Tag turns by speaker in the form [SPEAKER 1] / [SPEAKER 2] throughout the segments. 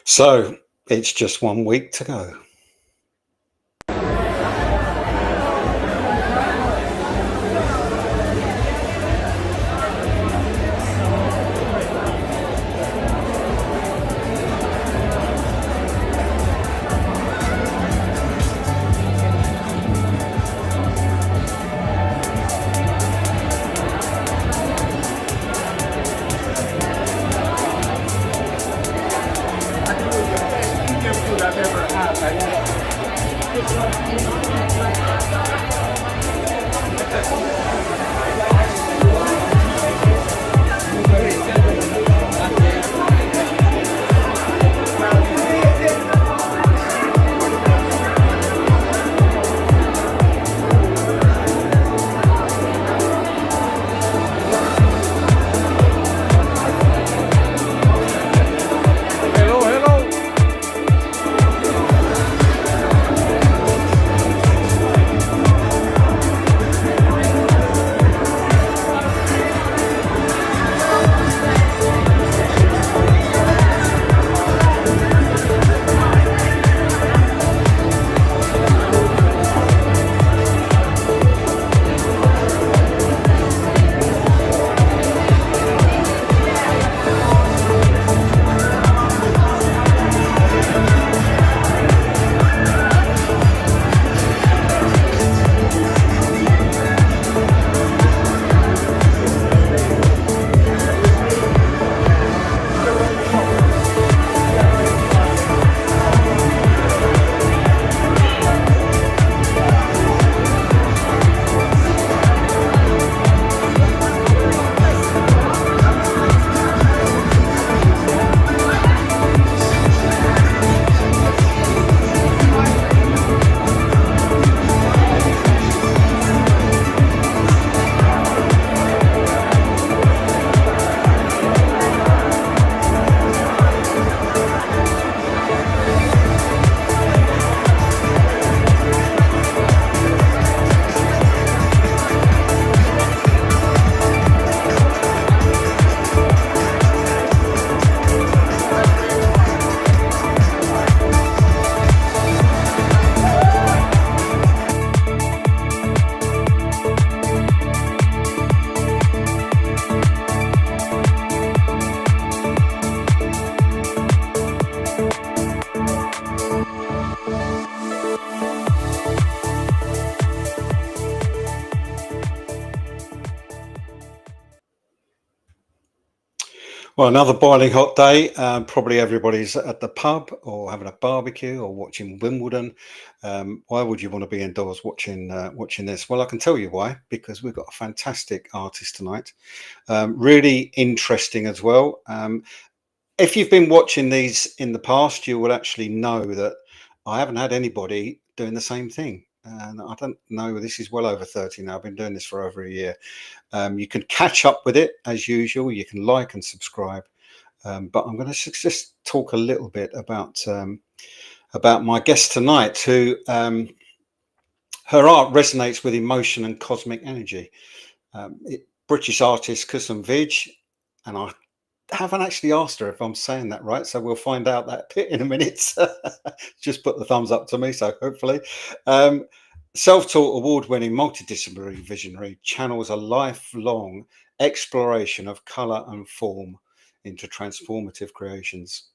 [SPEAKER 1] So it's just 1 week to go. Well, another boiling hot day. Probably everybody's at the pub or having a barbecue or watching Wimbledon. Why would you want to be indoors watching this? Well, I can tell you why. Because we've got a fantastic artist tonight. Really interesting as well. If you've been watching these in the past, you will actually know that I haven't had anybody doing the same thing. And I don't know, this is well over 30 now. I've been doing this for over a year. You can catch up with it as usual. You can like and subscribe. But I'm going to just talk a little bit about my guest tonight, who her art resonates with emotion and cosmic energy. British Artist Kusum Vij, and I haven't actually asked her if I'm saying that right, so we'll find out that bit in a minute. Just put the thumbs up to me, so hopefully. Self-taught, award-winning, multidisciplinary visionary channels a lifelong exploration of colour and form into transformative creations.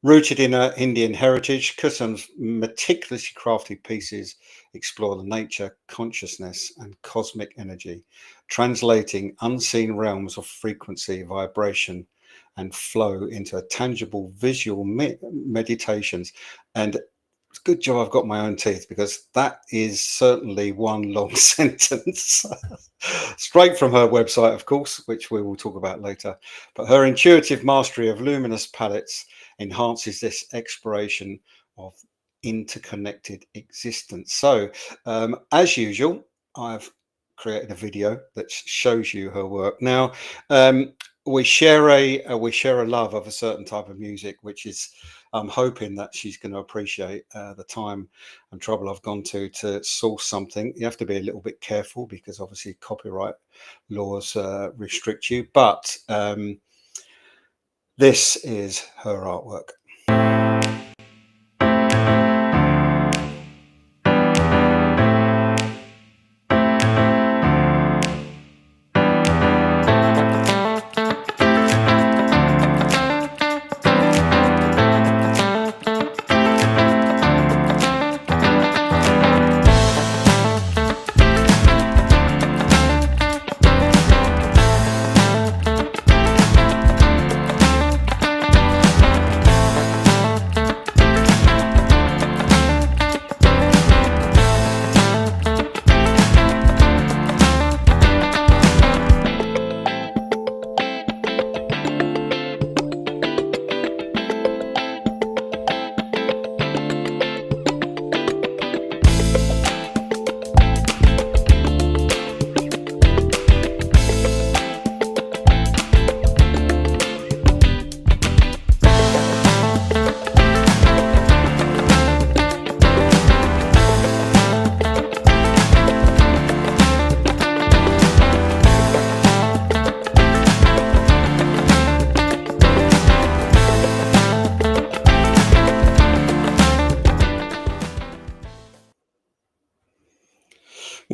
[SPEAKER 1] Rooted in her Indian heritage, Kusum's meticulously crafted pieces explore the nature, consciousness and cosmic energy, translating unseen realms of frequency, vibration and flow into a tangible visual meditations. And it's a good job I've got my own teeth, because that is certainly one long sentence. Straight from her website, of course, which we will talk about later. But her intuitive mastery of luminous palettes enhances this exploration of interconnected existence. So, as usual, I've created a video that shows you her work. Now, we share a love of a certain type of music, which is, I'm hoping that she's going to appreciate the time and trouble I've gone to source something. You have to be a little bit careful because obviously copyright laws restrict you. But this is her artwork.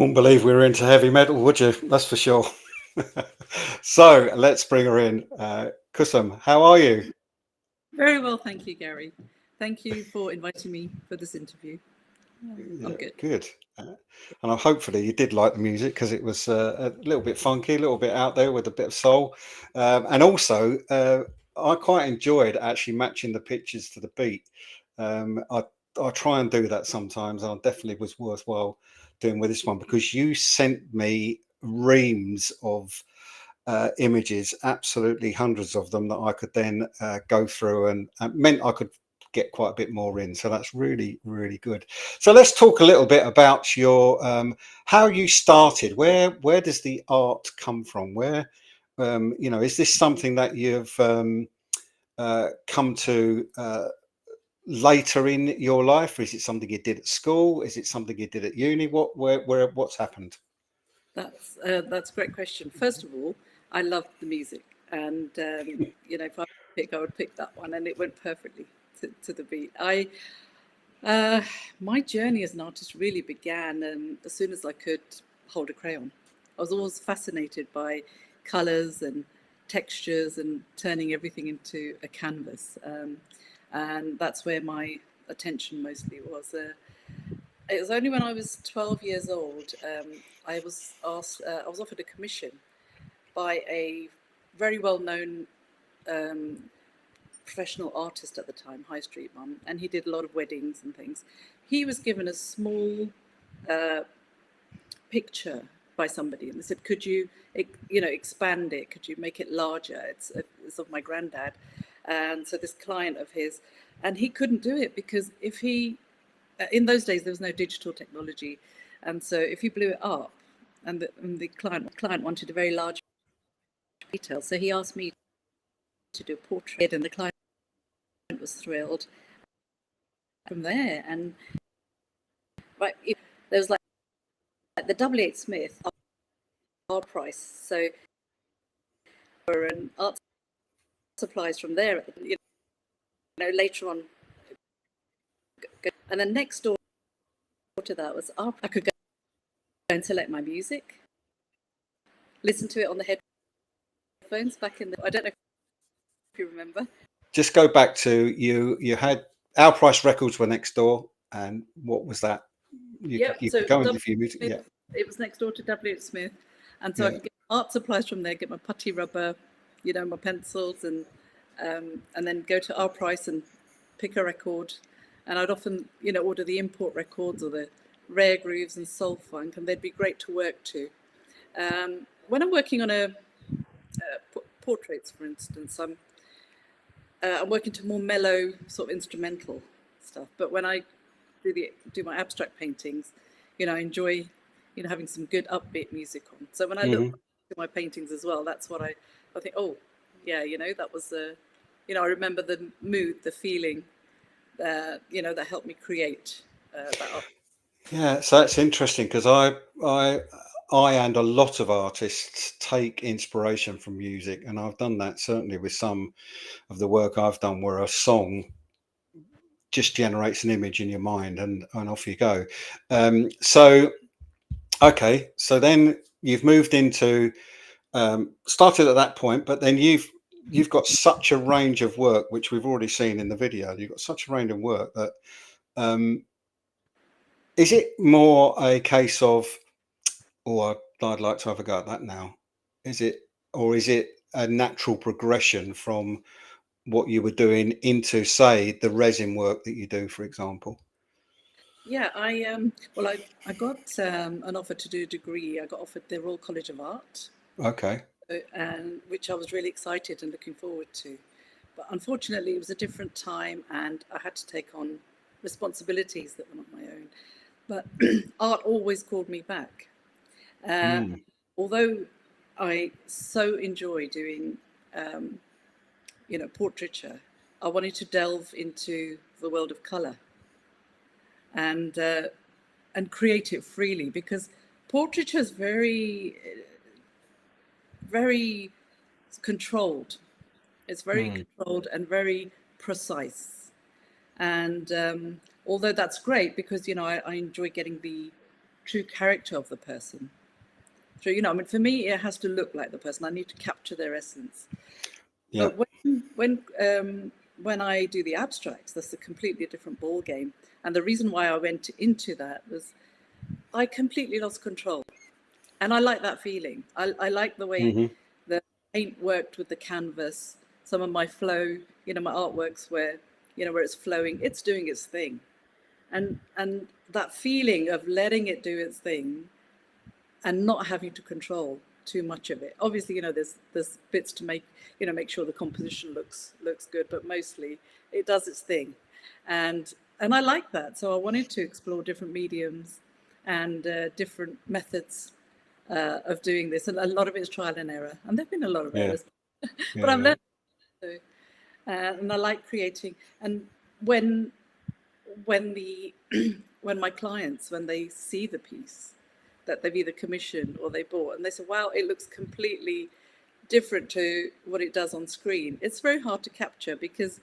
[SPEAKER 1] wouldn't believe we were into heavy metal, would you? That's for sure. So let's bring her in. Kusum, how are you?
[SPEAKER 2] Very well, thank you, Gary. Thank you for inviting me for this interview. I'm
[SPEAKER 1] Yeah,
[SPEAKER 2] good.
[SPEAKER 1] good. And hopefully you did like the music because it was a little bit funky, a little bit out there with a bit of soul. And also, I quite enjoyed actually matching the pictures to the beat. I try and do that sometimes. And I definitely was worthwhile doing with this one because you sent me reams of images, absolutely hundreds of them that I could then go through and meant I could get quite a bit more in. So that's really, really good. So let's talk a little bit about your how you started. Where does the art come from? Where is this something that you've come to later in your life? Is it something you did at school? Is it something you did at uni? What's happened?
[SPEAKER 2] That's a great question. First of all, I loved the music, and if I pick, I would pick that one, and it went perfectly to the beat. My journey as an artist really began as soon as I could hold a crayon. I was always fascinated by colours and textures and turning everything into a canvas, and that's where my attention mostly was. It was only when I was 12 years old I was asked. I was offered a commission by a very well-known professional artist at the time, High Street Mum, and he did a lot of weddings and things. He was given a small uh, picture by somebody, and they said, "Could you, expand it? Could you make it larger?" It's of my granddad, and so this client of his, and he couldn't do it because if he, in those days there was no digital technology, and so if you blew it up, and the client wanted a very large detail, so he asked me to do a portrait, and the client was thrilled from there. And right, there was like the W.H. Smith art price, so for an art supplies from there, later on, and then next door to that was art. I could go and select my music, listen to it on the headphones back in the. I don't know if you remember.
[SPEAKER 1] Just go back to you had Our Price Records were next door, and what was that? You
[SPEAKER 2] So
[SPEAKER 1] could go into your music. Yeah,
[SPEAKER 2] it was next door to W.H. Smith, and so I
[SPEAKER 1] yeah.
[SPEAKER 2] could get art supplies from there, get my putty rubber, my pencils, and then go to Our Price and pick a record. And I'd often, order the import records or the rare grooves and soul funk, and they'd be great to work to. When I'm working on portraits, for instance, I'm working to more mellow sort of instrumental stuff. But when I do my abstract paintings, I enjoy having some good upbeat music on. So when I look
[SPEAKER 1] Hmm.
[SPEAKER 2] at my paintings as well, that's what I think. Oh, yeah, that was I remember the mood, the feeling, that helped me create that art.
[SPEAKER 1] Yeah, so that's interesting because I and a lot of artists take inspiration from music, and I've done that certainly with some of the work I've done, where a song just generates an image in your mind, and off you go. So okay, so then you've moved into started at that point, but then you've got such a range of work, which we've already seen in the video. You've got such a range of work that um, is it more a case of, oh, I'd like to have a go at that now? Is it, or is it a natural progression from what you were doing into, say, the resin work that you do, for example?
[SPEAKER 2] Yeah, I got an offer to do a degree. I got offered the Royal College of Art,
[SPEAKER 1] Okay.
[SPEAKER 2] and which I was really excited and looking forward to. But unfortunately, it was a different time, and I had to take on responsibilities that were not my own. But art always called me back. Uh,
[SPEAKER 1] Mm.
[SPEAKER 2] Although I so enjoy doing, portraiture, I wanted to delve into the world of color and create it freely because portraiture is very, very controlled. It's very
[SPEAKER 1] Mm.
[SPEAKER 2] controlled and very precise. And although that's great because I enjoy getting the true character of the person. So, I mean, for me, it has to look like the person. I need to capture their essence.
[SPEAKER 1] Yeah.
[SPEAKER 2] But when I do the abstracts, that's a completely different ball game. And the reason why I went into that was I completely lost control, and I like that feeling. I like the way
[SPEAKER 1] Hmm.
[SPEAKER 2] the paint worked with the canvas. Some of my flow, my artworks where it's flowing, it's doing its thing, and that feeling of letting it do its thing and not having to control too much of it. Obviously, there's bits to make sure the composition looks good, but mostly it does its thing, and I like that. So I wanted to explore different mediums and different methods of doing this, and a lot of it's trial and error, and there've been a lot of
[SPEAKER 1] Yeah.
[SPEAKER 2] errors, but
[SPEAKER 1] Yeah.
[SPEAKER 2] I've
[SPEAKER 1] Yeah.
[SPEAKER 2] learned to, and I like creating. And when the when my clients, when they see the piece that they've either commissioned or they bought, and they say, wow, it looks completely different to what it does on screen, it's very hard to capture, because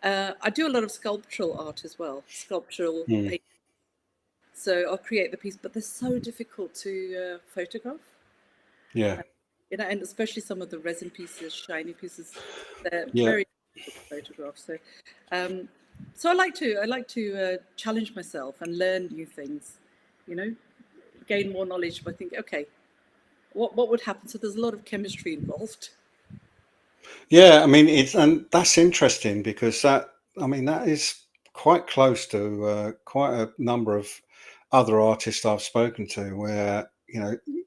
[SPEAKER 2] I do a lot of sculptural art as well, sculptural
[SPEAKER 1] Mm.
[SPEAKER 2] paint. So I'll create the piece, but they're so difficult to photograph.
[SPEAKER 1] Yeah.
[SPEAKER 2] And especially some of the resin pieces, shiny pieces, they're
[SPEAKER 1] Yeah.
[SPEAKER 2] very difficult to photograph. Um, so I like to challenge myself and learn new things, you know, gain more knowledge by thinking, okay, what would happen? So there's a lot of chemistry involved.
[SPEAKER 1] Yeah, I mean, and that's interesting because I mean, that is quite close to quite a number of other artists I've spoken to, where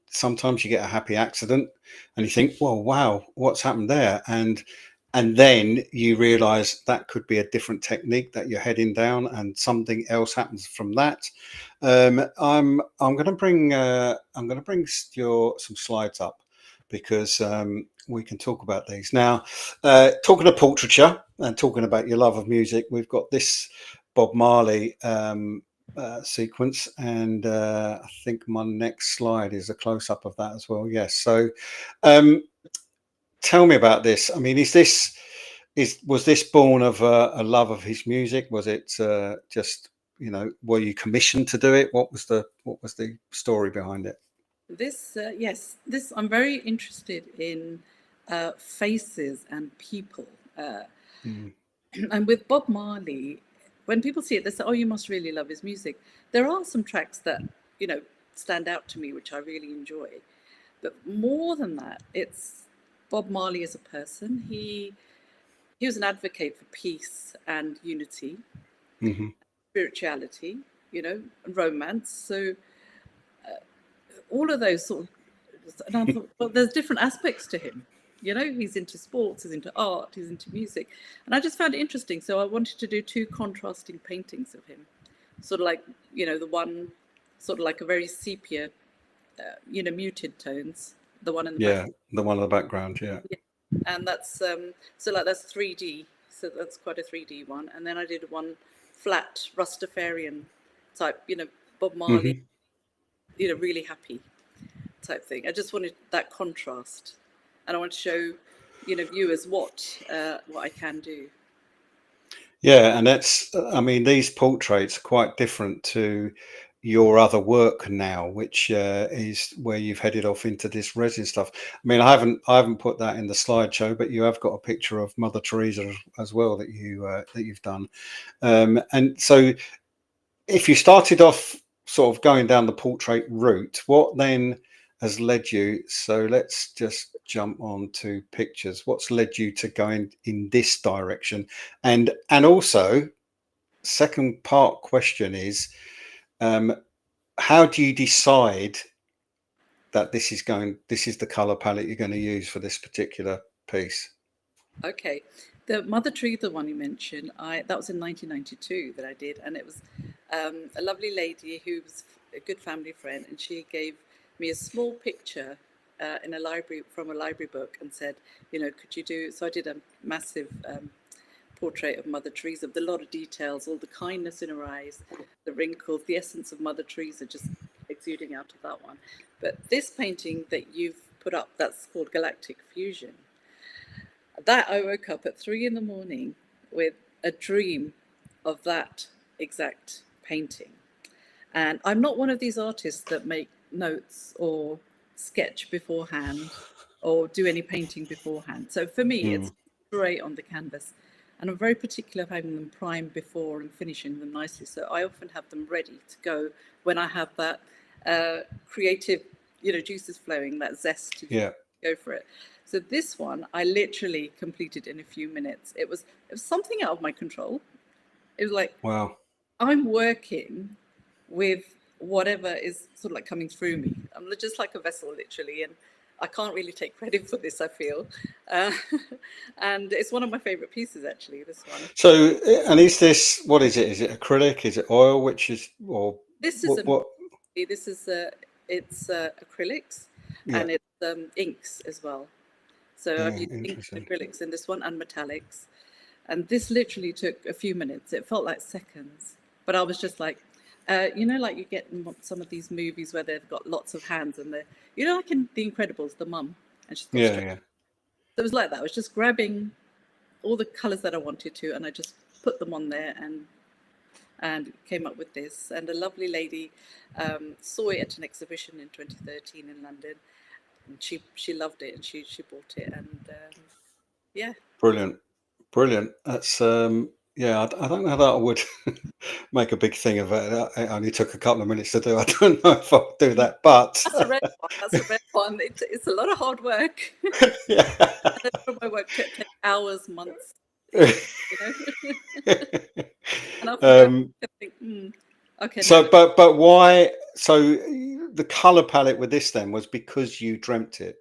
[SPEAKER 1] sometimes you get a happy accident and you think, well, wow, what's happened there, and then you realise that could be a different technique that you're heading down, and something else happens from that. I'm going to bring some slides up because we can talk about these now. Talking of portraiture and talking about your love of music, we've got this Bob Marley sequence, and I think my next slide is a close-up of that as well. Yes. So um, tell me about this. I mean, was this born of a love of his music? Was it just, were you commissioned to do it? What was the story behind it?
[SPEAKER 2] Yes, this I'm very interested in faces and people.
[SPEAKER 1] Mm.
[SPEAKER 2] And with Bob Marley, when people see it, they say, "Oh, you must really love his music." There are some tracks that stand out to me, which I really enjoy. But more than that, it's Bob Marley as a person. He was an advocate for peace and unity,
[SPEAKER 1] Hmm.
[SPEAKER 2] spirituality, and romance. So all of those sort of, and I thought, well, there's different aspects to him. He's into sports, he's into art, he's into music, and I just found it interesting. So I wanted to do two contrasting paintings of him, sort of like the one, sort of like a very sepia, muted tones. The one in the back.
[SPEAKER 1] Yeah, the one in the background. Yeah.
[SPEAKER 2] Yeah. And that's 3D. So that's quite a 3D one. And then I did one flat Rastafarian type, Bob Marley,
[SPEAKER 1] Hmm.
[SPEAKER 2] really happy type thing. I just wanted that contrast, and I want to show, viewers what I can do.
[SPEAKER 1] Yeah, and I mean, these portraits are quite different to your other work now, which is where you've headed off into this resin stuff. I mean, I haven't put that in the slideshow, but you have got a picture of Mother Teresa as well that you've done. And so, if you started off sort of going down the portrait route, what then has led you? So let's just jump on to pictures. What's led you to going in this direction? And also, second part question is, um, how do you decide that this is the color palette you're going to use for this particular piece?
[SPEAKER 2] Okay, the Mother Teresa one you mentioned, that was in 1992 that I did, and it was a lovely lady who was a good family friend, and she gave me a small picture in a library from a library book and said, could you do? So I did a massive portrait of Mother Teresa with a lot of details, all the kindness in her eyes, the wrinkles, the essence of Mother Teresa just exuding out of that one. But this painting that you've put up, that's called Galactic Fusion. That I woke up at 3 in the morning with a dream of that exact painting. And I'm not one of these artists that make notes or sketch beforehand or do any painting beforehand. So for me,
[SPEAKER 1] Mm.
[SPEAKER 2] it's straight on the canvas. And I'm very particular of having them primed before and finishing them nicely. So I often have them ready to go when I have that creative, juices flowing, that zest to just
[SPEAKER 1] Yeah.
[SPEAKER 2] go for it. So this one, I literally completed in a few minutes. It was something out of my control. It was like
[SPEAKER 1] Wow.
[SPEAKER 2] I'm working with whatever is sort of like coming through me. I'm just like a vessel, literally, and I can't really take credit for this. I feel, uh, and it's one of my favorite pieces, actually. This one.
[SPEAKER 1] So, and is this, what is it? Is it acrylic? Is it oil? Which is, or
[SPEAKER 2] This is
[SPEAKER 1] what?
[SPEAKER 2] a.
[SPEAKER 1] What?
[SPEAKER 2] This is it's acrylics,
[SPEAKER 1] Yeah.
[SPEAKER 2] and it's inks as well. So I've
[SPEAKER 1] Yeah.
[SPEAKER 2] used inks and
[SPEAKER 1] Interesting.
[SPEAKER 2] acrylics in this one and metallics. And this literally took a few minutes. It felt like seconds. But I was just like, like you get in some of these movies where they've got lots of hands and they're, like in The Incredibles, the mum, and she's got
[SPEAKER 1] Yeah.
[SPEAKER 2] straight.
[SPEAKER 1] Yeah.
[SPEAKER 2] So it was like that. I was just grabbing all the colours that I wanted to, and I just put them on there and came up with this. And a lovely lady saw it at an exhibition in 2013 in London, and she loved it and she bought it, and yeah.
[SPEAKER 1] Brilliant. Brilliant. That's yeah. I don't know that I would make a big thing of it. It only took a couple of minutes to do. I don't know if I'll do that, but
[SPEAKER 2] That's a red one. That's a red one. It's a lot of hard work.
[SPEAKER 1] yeah.
[SPEAKER 2] And a lot of my work take hours, months, you know. And I often go back
[SPEAKER 1] um,
[SPEAKER 2] and think, okay, now
[SPEAKER 1] so, but why? So the color palette with this then was because you dreamt it,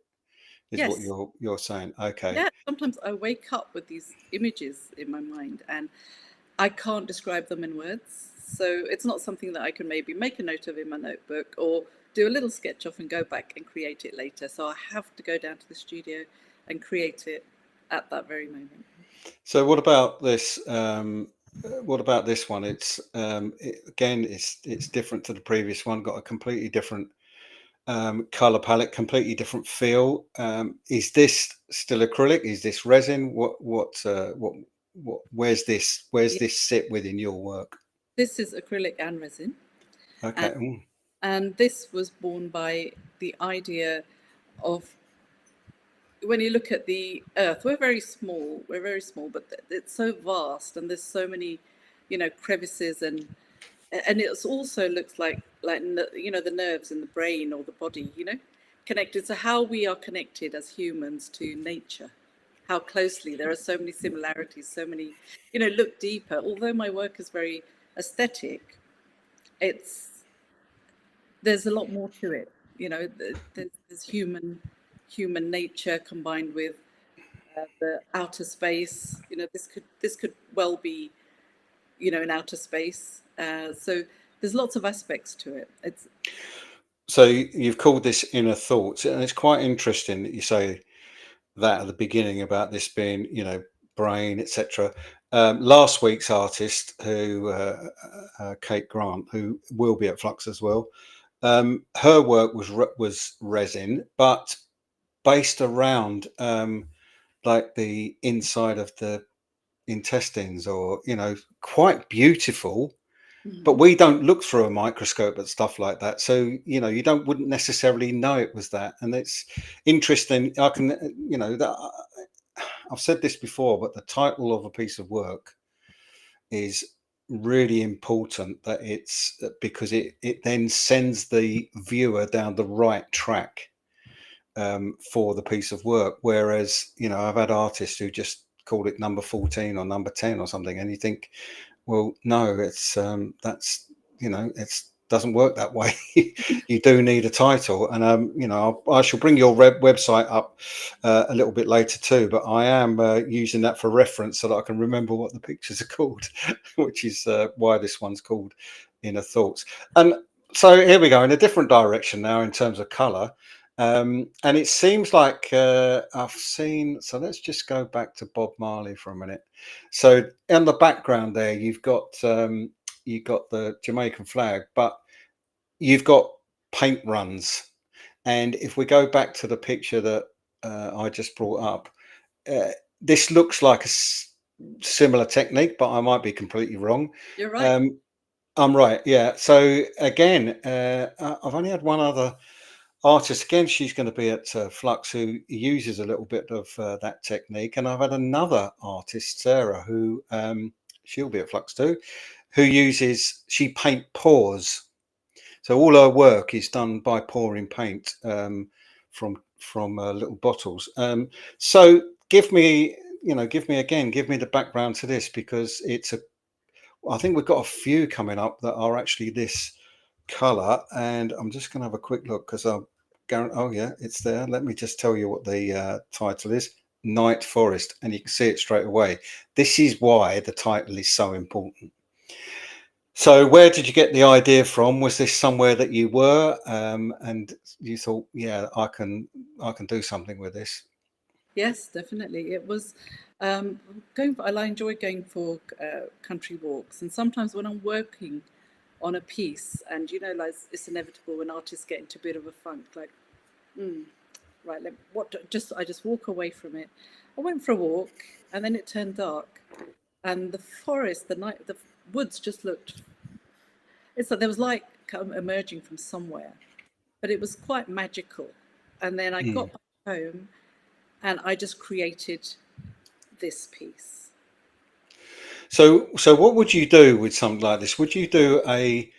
[SPEAKER 1] is what
[SPEAKER 2] yes,
[SPEAKER 1] you're saying. Okay.
[SPEAKER 2] yeah. Sometimes I wake up with these images in my mind, and I can't describe them in words. So it's not something that I can maybe make a note of in my notebook or do a little sketch of and go back and create it later. So I have to go down to the studio and create it at that very moment.
[SPEAKER 1] So what about this? What about this one? It's again, it's different to the previous one. Got a completely different color palette, completely different feel. Is this still acrylic? Is this resin? What? Where's
[SPEAKER 2] Yeah,
[SPEAKER 1] this sit within your work?
[SPEAKER 2] this is acrylic and resin. And
[SPEAKER 1] Okay.
[SPEAKER 2] and this was born by the idea of, when you look at the earth, we're very small, but it's so vast and there's so many, crevices, and it also looks like the nerves in the brain or the body, connected. So how we are connected as humans to nature, how closely there are so many similarities, so many, look deeper. Although my work is very aesthetic, it's there's a lot more to it. There's human nature combined with the outer space. This could well be, in outer space. So there's lots of aspects to it. It's
[SPEAKER 1] So you've called this inner thoughts, and it's quite interesting that you say that at the beginning about this being, brain, etc. Last week's artist, who Kate Grant, who will be at Flux as well, her work was resin, but based around like the inside of the intestines, or quite beautiful. But
[SPEAKER 2] Mhm.
[SPEAKER 1] we don't look through a microscope at stuff like that, so you wouldn't necessarily know it was that. And it's interesting. I can, that I've said this before, but the title of a piece of work is really important, that it's because it then sends the viewer down the right track for the piece of work. Whereas I've had artists who just called it number 14 or number 10 or something, and you think, well, no, it's that's it's doesn't work that way. You do need a title, and I shall bring your website up a little bit later too. But I am using that for reference so that I can remember what the pictures are called, which is why this one's called Inner Thoughts. And so here we go in a different direction now in terms of color. And it seems like I've seen. So let's just go back to Bob Marley for a minute. So in the background there, you've got the Jamaican flag, but you've got paint runs. And if we go back to the picture that I just brought up, uh, this looks like a similar technique, but I might be completely wrong.
[SPEAKER 2] You're right.
[SPEAKER 1] Um, I'm right. Yeah. So again, I've only had one other artist. Again, she's going to be at Flux, who uses a little bit of that technique. And I've had another artist, Sarah, who she'll be at Flux too, who uses, she paint pours. So all her work is done by pouring paint from little bottles. So give me, give me the background to this, because it's a, I think we've got a few coming up that are actually this color, and I'm just going to have a quick look because I'm oh yeah, it's there. Let me just tell you what the title is: Night Forest, and you can see it straight away. This is why the title is so important. So where did you get the idea from? Was this somewhere that you were and you thought, yeah, I can do something with this?
[SPEAKER 2] Yes, definitely. It was going for, I enjoy going for country walks, and sometimes when I'm working on a piece, and like it's inevitable when artists get into a bit of a funk, like, right, I just walk away from it. I went for a walk, and then it turned dark, and the forest, the woods just looked. It's like there was light emerging from somewhere, but it was quite magical. And then I got back home, and I just created this piece.
[SPEAKER 1] So what would you do with something like this? Would you do a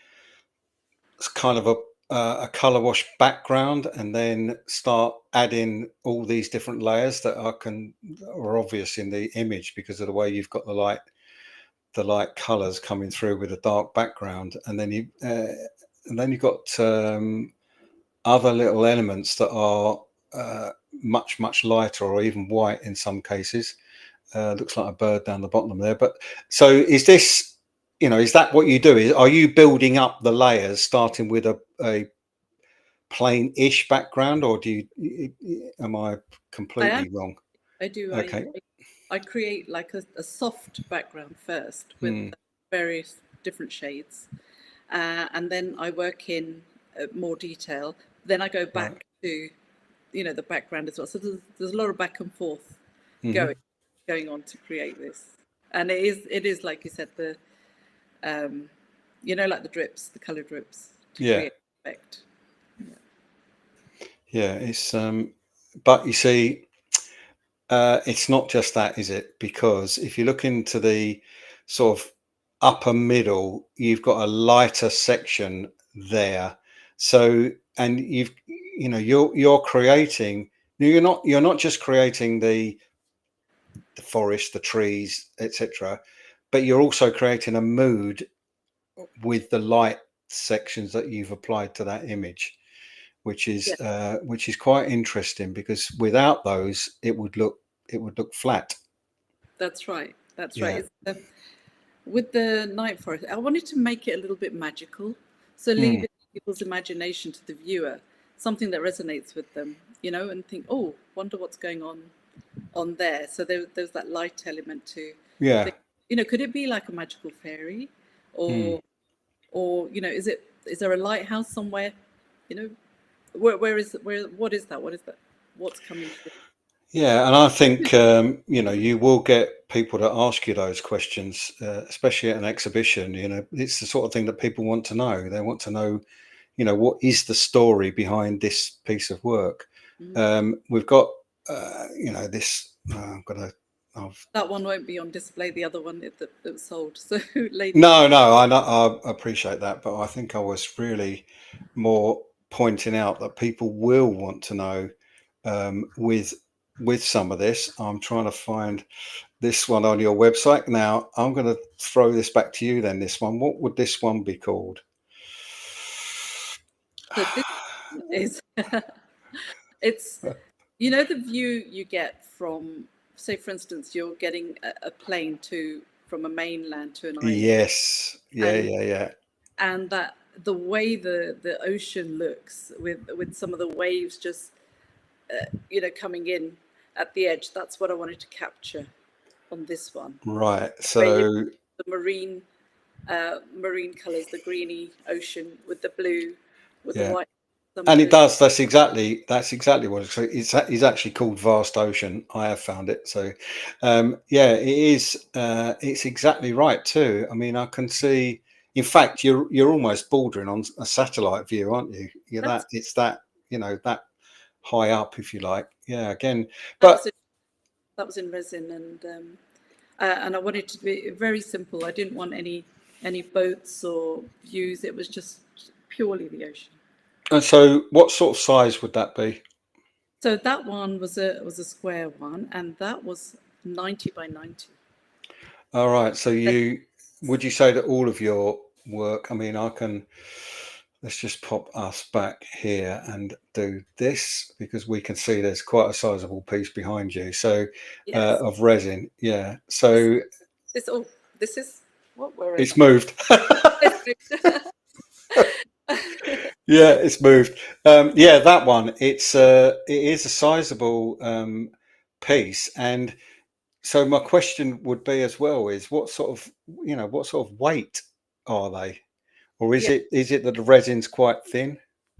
[SPEAKER 1] kind of a color wash background and then start adding all these different layers that are obvious in the image because of the way you've got the light colors coming through with a dark background, and then you've got other little elements that are much lighter or even white in some cases. Looks like a bird down the bottom there. But so is this, is that what you do? Are you building up the layers starting with a plain-ish background, or am I
[SPEAKER 2] I
[SPEAKER 1] completely wrong?
[SPEAKER 2] I do.
[SPEAKER 1] Okay.
[SPEAKER 2] I create like a soft background first with
[SPEAKER 1] Mm,
[SPEAKER 2] various different shades, and then I work in more detail. Then I go
[SPEAKER 1] right.
[SPEAKER 2] back to the background as well. So there's a lot of back and forth
[SPEAKER 1] Hmm.
[SPEAKER 2] going going on to create this, and it is like you said, the like the drips, the color drips to
[SPEAKER 1] Yeah.
[SPEAKER 2] create effect.
[SPEAKER 1] Yeah. It's but you see, it's not just that, is it? Because if you look into the sort of upper middle, you've got a lighter section there. So, and you're creating. You're not just creating the forest, the trees, etc., but you're also creating a mood with the light sections that you've applied to that image,
[SPEAKER 2] Yeah,
[SPEAKER 1] which is quite interesting, because without those, it would look flat.
[SPEAKER 2] that's right. That's right.
[SPEAKER 1] Yeah.
[SPEAKER 2] It's with the night forest, I wanted to make it a little bit magical. So leave
[SPEAKER 1] Mm,
[SPEAKER 2] it to people's imagination, to the viewer, something that resonates with them, and think, oh, wonder what's going on there. So there's that light element to
[SPEAKER 1] yeah.
[SPEAKER 2] think, could it be like a magical fairy,
[SPEAKER 1] Mm.
[SPEAKER 2] or is there a lighthouse somewhere? You know, where what is that? What is that? What's coming through?
[SPEAKER 1] Yeah, and I think you will get people to ask you those questions, especially at an exhibition. It's the sort of thing that people want to know. They want to know, what is the story behind this piece of work.
[SPEAKER 2] Mm.
[SPEAKER 1] We've got, this. I'm gonna. I've,
[SPEAKER 2] That one won't be on display. The other one that was sold. So ladies and
[SPEAKER 1] no, no, I know, I appreciate that, but I think I was really more pointing out that people will want to know with some of this. I'm trying to find this one on your website. Now, I'm going to throw this back to you then, this one. What would this one be called?
[SPEAKER 2] so this is it's the view you get from, say for instance, you're getting a plane to from a mainland to an island,
[SPEAKER 1] Yes. Yeah,
[SPEAKER 2] and
[SPEAKER 1] yeah, yeah.
[SPEAKER 2] that the way the ocean looks with some of the waves just coming in at the edge. That's what I wanted to capture on this one,
[SPEAKER 1] Right.
[SPEAKER 2] where you
[SPEAKER 1] So,
[SPEAKER 2] the marine colors, the greeny ocean with the blue, with the
[SPEAKER 1] yeah.
[SPEAKER 2] white some
[SPEAKER 1] And it
[SPEAKER 2] blue.
[SPEAKER 1] does. That's exactly what it's. So it's actually called Vast Ocean. I have found it. So, yeah, it is. It's exactly right too. I mean, I can see. In fact, you're almost bordering on a satellite view, aren't you? You're
[SPEAKER 2] That's
[SPEAKER 1] it's that, that high up, if you like. Yeah, again,
[SPEAKER 2] that
[SPEAKER 1] but
[SPEAKER 2] was that was in resin, and I wanted to be very simple. I didn't want any boats or views. It was just purely the ocean.
[SPEAKER 1] and so what sort of size would that be?
[SPEAKER 2] So that one was a square one, and that was 90 by 90.
[SPEAKER 1] All right. So would you say that all of your work, I mean, let's just pop us back here and do this because we can see there's quite a sizable piece behind you. So
[SPEAKER 2] Yes.
[SPEAKER 1] of resin. Yeah.
[SPEAKER 2] This
[SPEAKER 1] So
[SPEAKER 2] this oh this is what where is
[SPEAKER 1] it's moved.
[SPEAKER 2] it?
[SPEAKER 1] Yeah, it's moved. Yeah, that one. It is a sizable piece, and so my question would be as well is what sort of weight are they, or is
[SPEAKER 2] Yeah.
[SPEAKER 1] it that the resin's quite thin?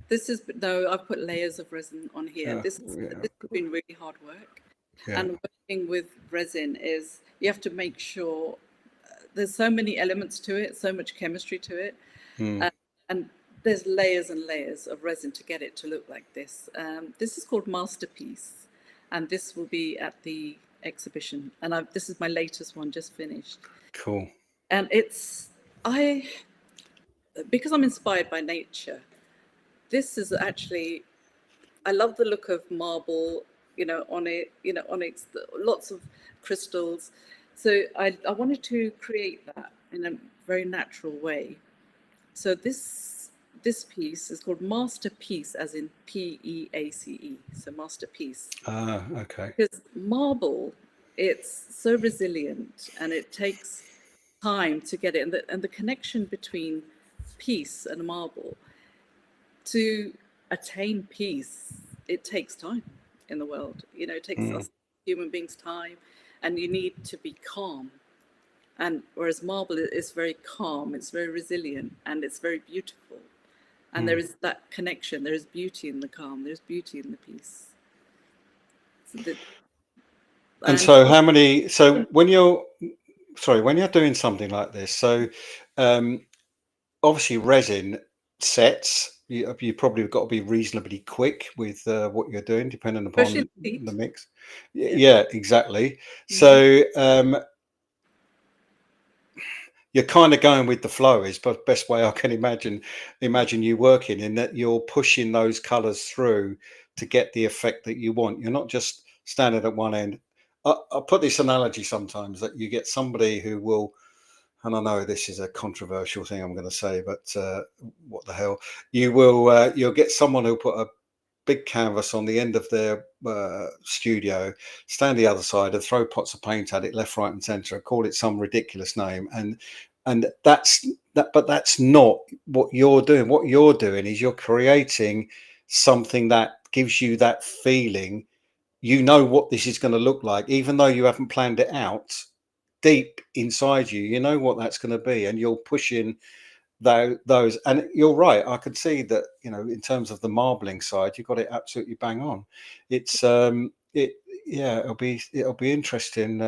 [SPEAKER 2] This is no. I've put layers of resin on here.
[SPEAKER 1] Yeah,
[SPEAKER 2] This has been really hard work,
[SPEAKER 1] yeah,
[SPEAKER 2] and working with resin is you have to make sure there's so many elements to it, so much chemistry to it,
[SPEAKER 1] mm,
[SPEAKER 2] uh, and there's layers and layers of resin to get it to look like this. This is called Masterpiece, and this will be at the exhibition. And this is my latest one, just finished.
[SPEAKER 1] cool.
[SPEAKER 2] And I because I'm inspired by nature. This is actually I love the look of marble, on it, onyx, lots of crystals. So I wanted to create that in a very natural way. So this piece is called Masterpiece, as in Peace. So Masterpiece,
[SPEAKER 1] Ah, okay.
[SPEAKER 2] because marble, it's so resilient and it takes time to get it, and the connection between peace and marble to attain peace, it takes time in the world. It takes
[SPEAKER 1] Mm,
[SPEAKER 2] us human beings time, and you need to be calm. And whereas marble is very calm, it's very resilient, and it's very beautiful. And there
[SPEAKER 1] mm.
[SPEAKER 2] is that connection. There is beauty in the calm. There's beauty in the peace. So
[SPEAKER 1] And
[SPEAKER 2] and
[SPEAKER 1] so so when you're doing something like this, so um, obviously resin sets. You probably got to be reasonably quick with what you're doing, depending
[SPEAKER 2] especially
[SPEAKER 1] upon
[SPEAKER 2] the
[SPEAKER 1] the
[SPEAKER 2] heat.
[SPEAKER 1] mix.
[SPEAKER 2] Yeah.
[SPEAKER 1] Yeah, exactly.
[SPEAKER 2] Hmm.
[SPEAKER 1] So you're kind of going with the flow is the best way I can imagine you working, in that you're pushing those colours through to get the effect that you want. You're not just standing at one end. I put this analogy sometimes that you get somebody who will, and I know this is a controversial thing I'm going to say, but what the hell? You'll get someone who'll put a big canvas on the end of their studio, stand the other side, and throw pots of paint at it left, right, and centre. Call it some ridiculous name, and that's that. But that's not what you're doing. What you're doing is you're creating something that gives you that feeling. You know what this is going to look like, even though you haven't planned it out. Deep inside you, you know what that's going to be, and you're pushing those. And you're right, I could see that, in terms of the marbling side, you got it absolutely bang on. It's it Yeah, it'll be interesting.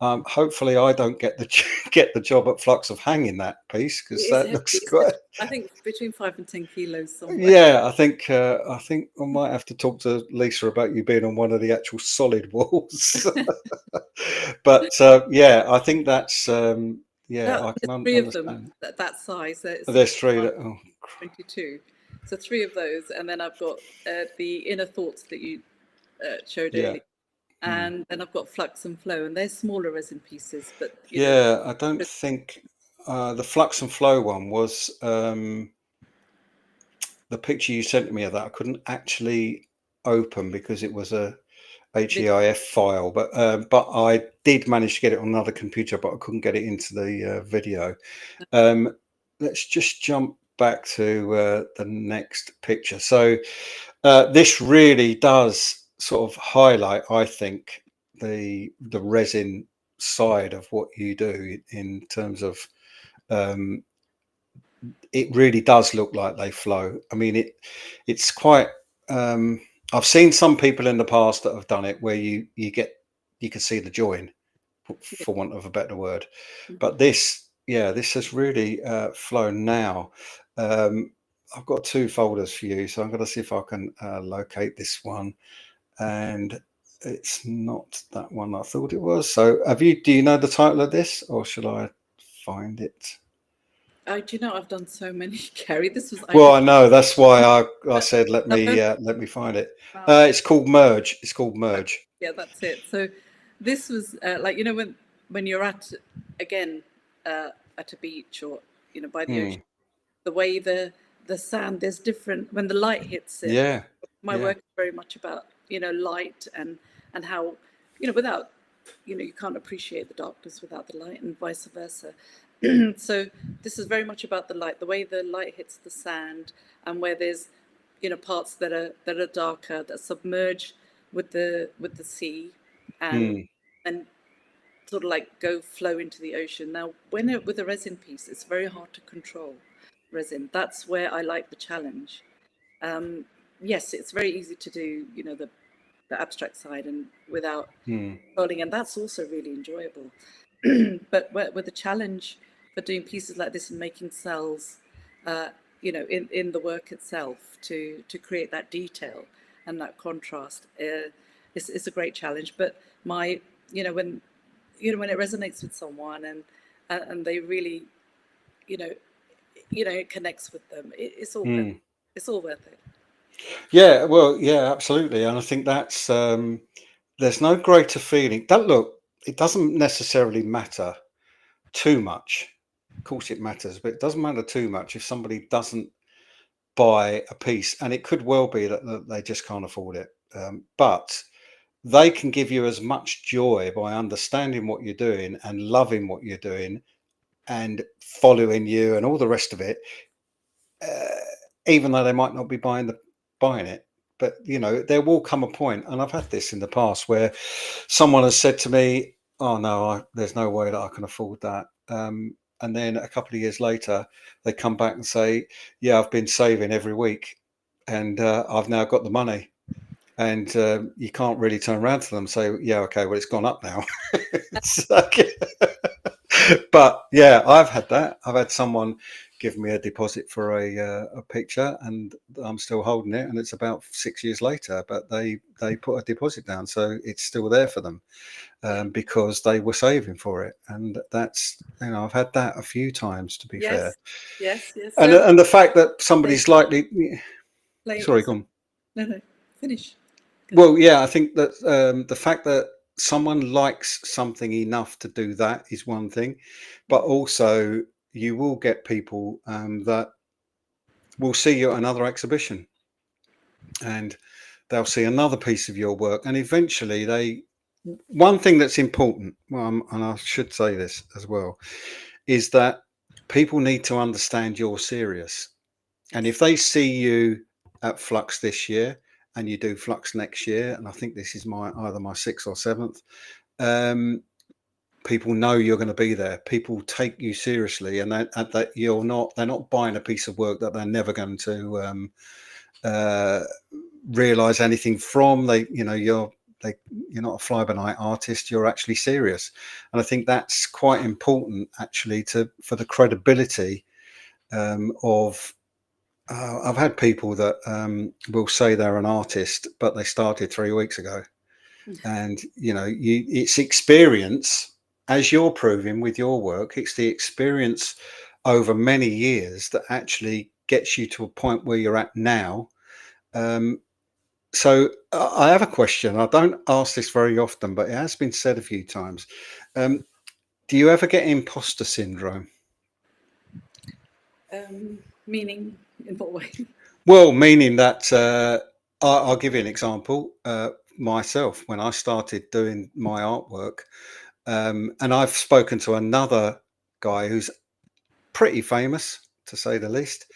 [SPEAKER 1] Hopefully I don't get the get the job at Flux of hanging that piece,
[SPEAKER 2] It
[SPEAKER 1] because
[SPEAKER 2] is
[SPEAKER 1] that
[SPEAKER 2] heavy.
[SPEAKER 1] looks quite.
[SPEAKER 2] I think between 5 and 10 kilos somewhere.
[SPEAKER 1] Yeah, I think I might have to talk to Lisa about you being on one of the actual solid walls. But yeah, I think that's yeah, I
[SPEAKER 2] There's
[SPEAKER 1] can
[SPEAKER 2] three of them
[SPEAKER 1] understand.
[SPEAKER 2] that size. That's
[SPEAKER 1] There's three that. Oh,
[SPEAKER 2] 22. So three of those, and then I've got the inner thoughts that you showed
[SPEAKER 1] yeah.
[SPEAKER 2] earlier,
[SPEAKER 1] Mm.
[SPEAKER 2] and then I've got flux and flow, and they're smaller resin pieces, but
[SPEAKER 1] Yeah, I don't think the Flux and Flow one was the picture you sent me of that. I couldn't actually open because it was a HEIF file, but I did manage to get it on another computer, but I couldn't get it into the video. Um, let's just jump back to the next picture. So this really does sort of highlight, I think, the resin side of what you do in terms of um, it really does look like they flow. I mean, it's quite. I've seen some people in the past that have done it where you can see the join, for want of a better word,
[SPEAKER 2] Mhm.
[SPEAKER 1] but this. yeah, this has really flown now. Um, I've got two folders for you, so I'm going to see if I can locate this one. And it's not that one I thought it was. So, do you know the title of this, or should I find it?
[SPEAKER 2] Do you know I've done so many, Gary? I
[SPEAKER 1] Well,
[SPEAKER 2] did,
[SPEAKER 1] I know that's why I
[SPEAKER 2] but
[SPEAKER 1] said
[SPEAKER 2] the
[SPEAKER 1] let me find it.
[SPEAKER 2] most.
[SPEAKER 1] It's called Merge. It's called
[SPEAKER 2] Okay,
[SPEAKER 1] Merge.
[SPEAKER 2] yeah, that's it. So this was like, you know, when you're at, again, at a beach, or by the ocean,
[SPEAKER 1] Hmm.
[SPEAKER 2] the way the sand, there's different when the light hits it.
[SPEAKER 1] Yeah,
[SPEAKER 2] My
[SPEAKER 1] yeah.
[SPEAKER 2] work is very much about light, and how, without, you can't appreciate the darkness without the light, and vice versa. So this is very much about the light, the way the light hits the sand, and where there's parts that are darker, that submerge with the sea, and
[SPEAKER 1] Hmm.
[SPEAKER 2] and sort of like go flow into the ocean. Now, with a resin piece, it's very hard to control resin. That's where I like the challenge. Um, yes, it's very easy to do, the abstract side and without
[SPEAKER 1] Hmm.
[SPEAKER 2] controlling, and that's also really enjoyable. But with the challenge for doing pieces like this and making cells, in the work itself, to create that detail and that contrast, it's a great challenge. But my, when it resonates with someone, and they really, you know, it connects with them, it's all worth.
[SPEAKER 1] Hmm.
[SPEAKER 2] It's all worth it.
[SPEAKER 1] Yeah, well, yeah, absolutely. And I think that's there's no greater feeling. That look, it doesn't necessarily matter too much. Of course, it matters, but it doesn't matter too much if somebody doesn't buy a piece, and it could well be that they just can't afford it. But they can give you as much joy by understanding what you're doing and loving what you're doing and following you and all the rest of it, uh, even though they might not be buying it. But there will come a point, and I've had this in the past where someone has said to me, "Oh no, there's no way that I can afford that." And then a couple of years later, they come back and say, "Yeah, I've been saving every week, and I've now got the money." And you can't really turn around to them and say, "Yeah, okay, well, it's gone up now." It's like- but yeah, I've had that. I've had someone give me a deposit for a picture, and I'm still holding it, and it's about 6 years later. But they put a deposit down, so it's still there for them because they were saving for it, and that's I've had that a few times, to be fair.
[SPEAKER 2] Yes, yes, yes.
[SPEAKER 1] And
[SPEAKER 2] So
[SPEAKER 1] the fact that
[SPEAKER 2] play,
[SPEAKER 1] somebody's likely,
[SPEAKER 2] play.
[SPEAKER 1] sorry, go
[SPEAKER 2] So,
[SPEAKER 1] on.
[SPEAKER 2] no, no, finish.
[SPEAKER 1] Well, yeah, I think that the fact that someone likes something enough to do that is one thing, but also you will get people that will see you at another exhibition, and they'll see another piece of your work, and eventually one thing that's important, well, and I should say this as well, is that people need to understand you're serious. And if they see you at Flux this year and you do Flux next year, and I think this is either my sixth or seventh, um, people know you're going to be there. People take you seriously, and that they're not buying a piece of work that they're never going to uh, realize anything from. You're not a fly by night artist. You're actually serious, and I think that's quite important actually for the credibility of. I've had people that will say they're an artist, but they started 3 weeks ago, and it's experience, as you're proving with your work. It's the experience over many years that actually gets you to a point where you're at now. Um, so I have a question. I don't ask this very often, but it has been said a few times. Um, do you ever get imposter syndrome?
[SPEAKER 2] Meaning, in what way?
[SPEAKER 1] Well, meaning that I'll give you an example. Myself, when I started doing my artwork, and I've spoken to another guy who's pretty famous, to say the least,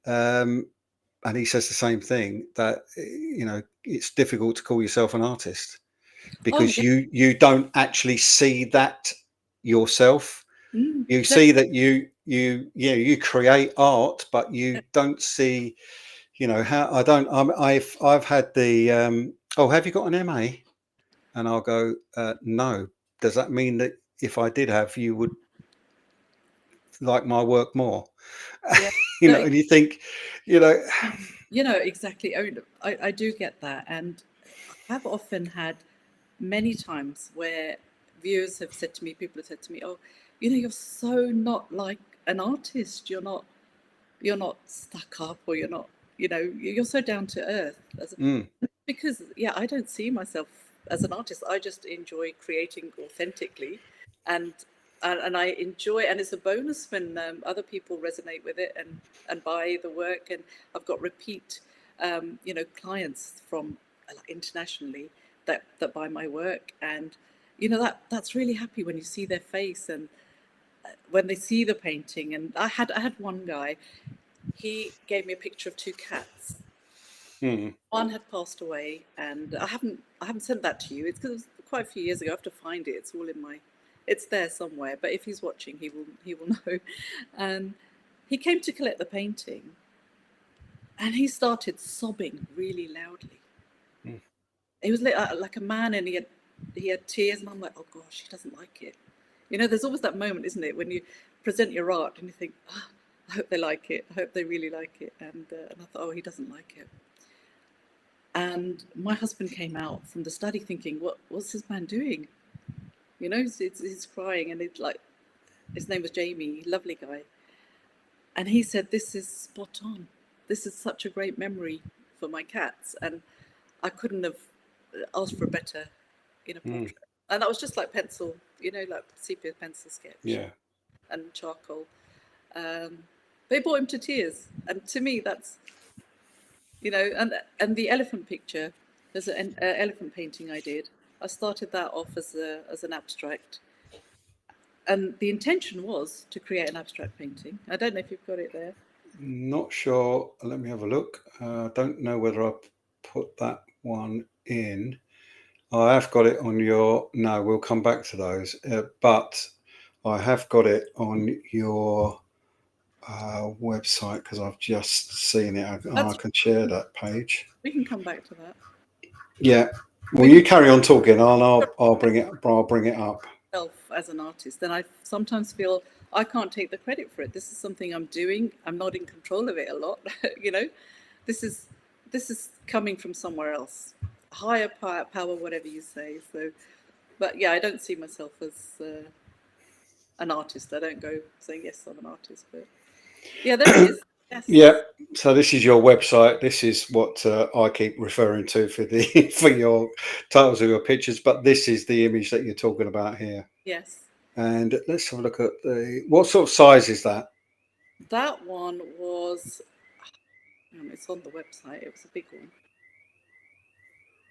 [SPEAKER 1] um, and he says the same thing, that it's difficult to call yourself an artist
[SPEAKER 2] Oh,
[SPEAKER 1] because
[SPEAKER 2] yeah.
[SPEAKER 1] you don't actually see that yourself. You
[SPEAKER 2] No,
[SPEAKER 1] see that you create art, but you don't see how. I don't I've had the oh, have you got an MA? And I'll go, no. Does that mean that if I did have, you would like my work more.
[SPEAKER 2] Yeah.
[SPEAKER 1] You
[SPEAKER 2] No,
[SPEAKER 1] know, and you think, you know,
[SPEAKER 2] you know, exactly. I do get that. And I have often had many times where viewers have said to me, people have said to me, oh, you know, you're so not like an artist. You're not stuck up, or you're not, you know, you're so down to earth.
[SPEAKER 1] mm,
[SPEAKER 2] Because, yeah, I don't see myself as an artist. I just enjoy creating authentically, and and I enjoy, and it's a bonus when other people resonate with it and buy the work. And I've got repeat, you know, clients from internationally that buy my work, and you know that's really happy when you see their face and when they see the painting. And I had one guy, he gave me a picture of two cats.
[SPEAKER 1] mm,
[SPEAKER 2] One had passed away, and I haven't sent that to you. It's because it was quite a few years ago. I have to find it. It's all in my, it's there somewhere. But if he's watching, he will know. And he came to collect the painting, and he started sobbing really loudly.
[SPEAKER 1] mm.
[SPEAKER 2] He was like a man, and he had tears, and I'm like, oh gosh, he doesn't like it. You know, there's always that moment, isn't it, when you present your art and you think, oh, I hope they like it. I hope they really like it. And I thought, oh, he doesn't like it. And my husband came out from the study thinking, what's this man doing? You know, he's crying, and it's like, his name was Jamie, lovely guy. And he said, this is spot on. This is such a great memory for my cats. And I couldn't have asked for a better, you know,
[SPEAKER 1] Mm,
[SPEAKER 2] portrait. And that was just like pencil, you know, like sepia pencil sketch
[SPEAKER 1] yeah.
[SPEAKER 2] and charcoal. They brought him to tears. And to me, that's, you know, and the elephant picture, there's an elephant painting I did. I started that off as an abstract, and the intention was to create an abstract painting. I don't know if you've got it there.
[SPEAKER 1] Not sure. Let me have a look. Don't know whether I put that one in. I have got it on your. No, we'll come back to those. But I have got it on your website because I've just seen it. I
[SPEAKER 2] That's
[SPEAKER 1] can share that page.
[SPEAKER 2] We can come back to that.
[SPEAKER 1] Yeah. Well,
[SPEAKER 2] We
[SPEAKER 1] you
[SPEAKER 2] can
[SPEAKER 1] carry on talking, and I'll bring it. I'll bring it up.
[SPEAKER 2] self as an artist, and I sometimes feel I can't take the credit for it. This is something I'm doing. I'm not in control of it a lot. You know, this is this is coming from somewhere else, higher power, whatever you say. So, but yeah, I don't see myself as an artist. I don't go saying yes, I'm an artist. But yeah, there it is.
[SPEAKER 1] Yeah.
[SPEAKER 2] Yes,
[SPEAKER 1] So this is your website. This is what I keep referring to for the for your titles of your pictures. But this is the image that you're talking about here.
[SPEAKER 2] yes.
[SPEAKER 1] And let's have a look at what sort of size is that?
[SPEAKER 2] That one was. It's on the website. It was a big one.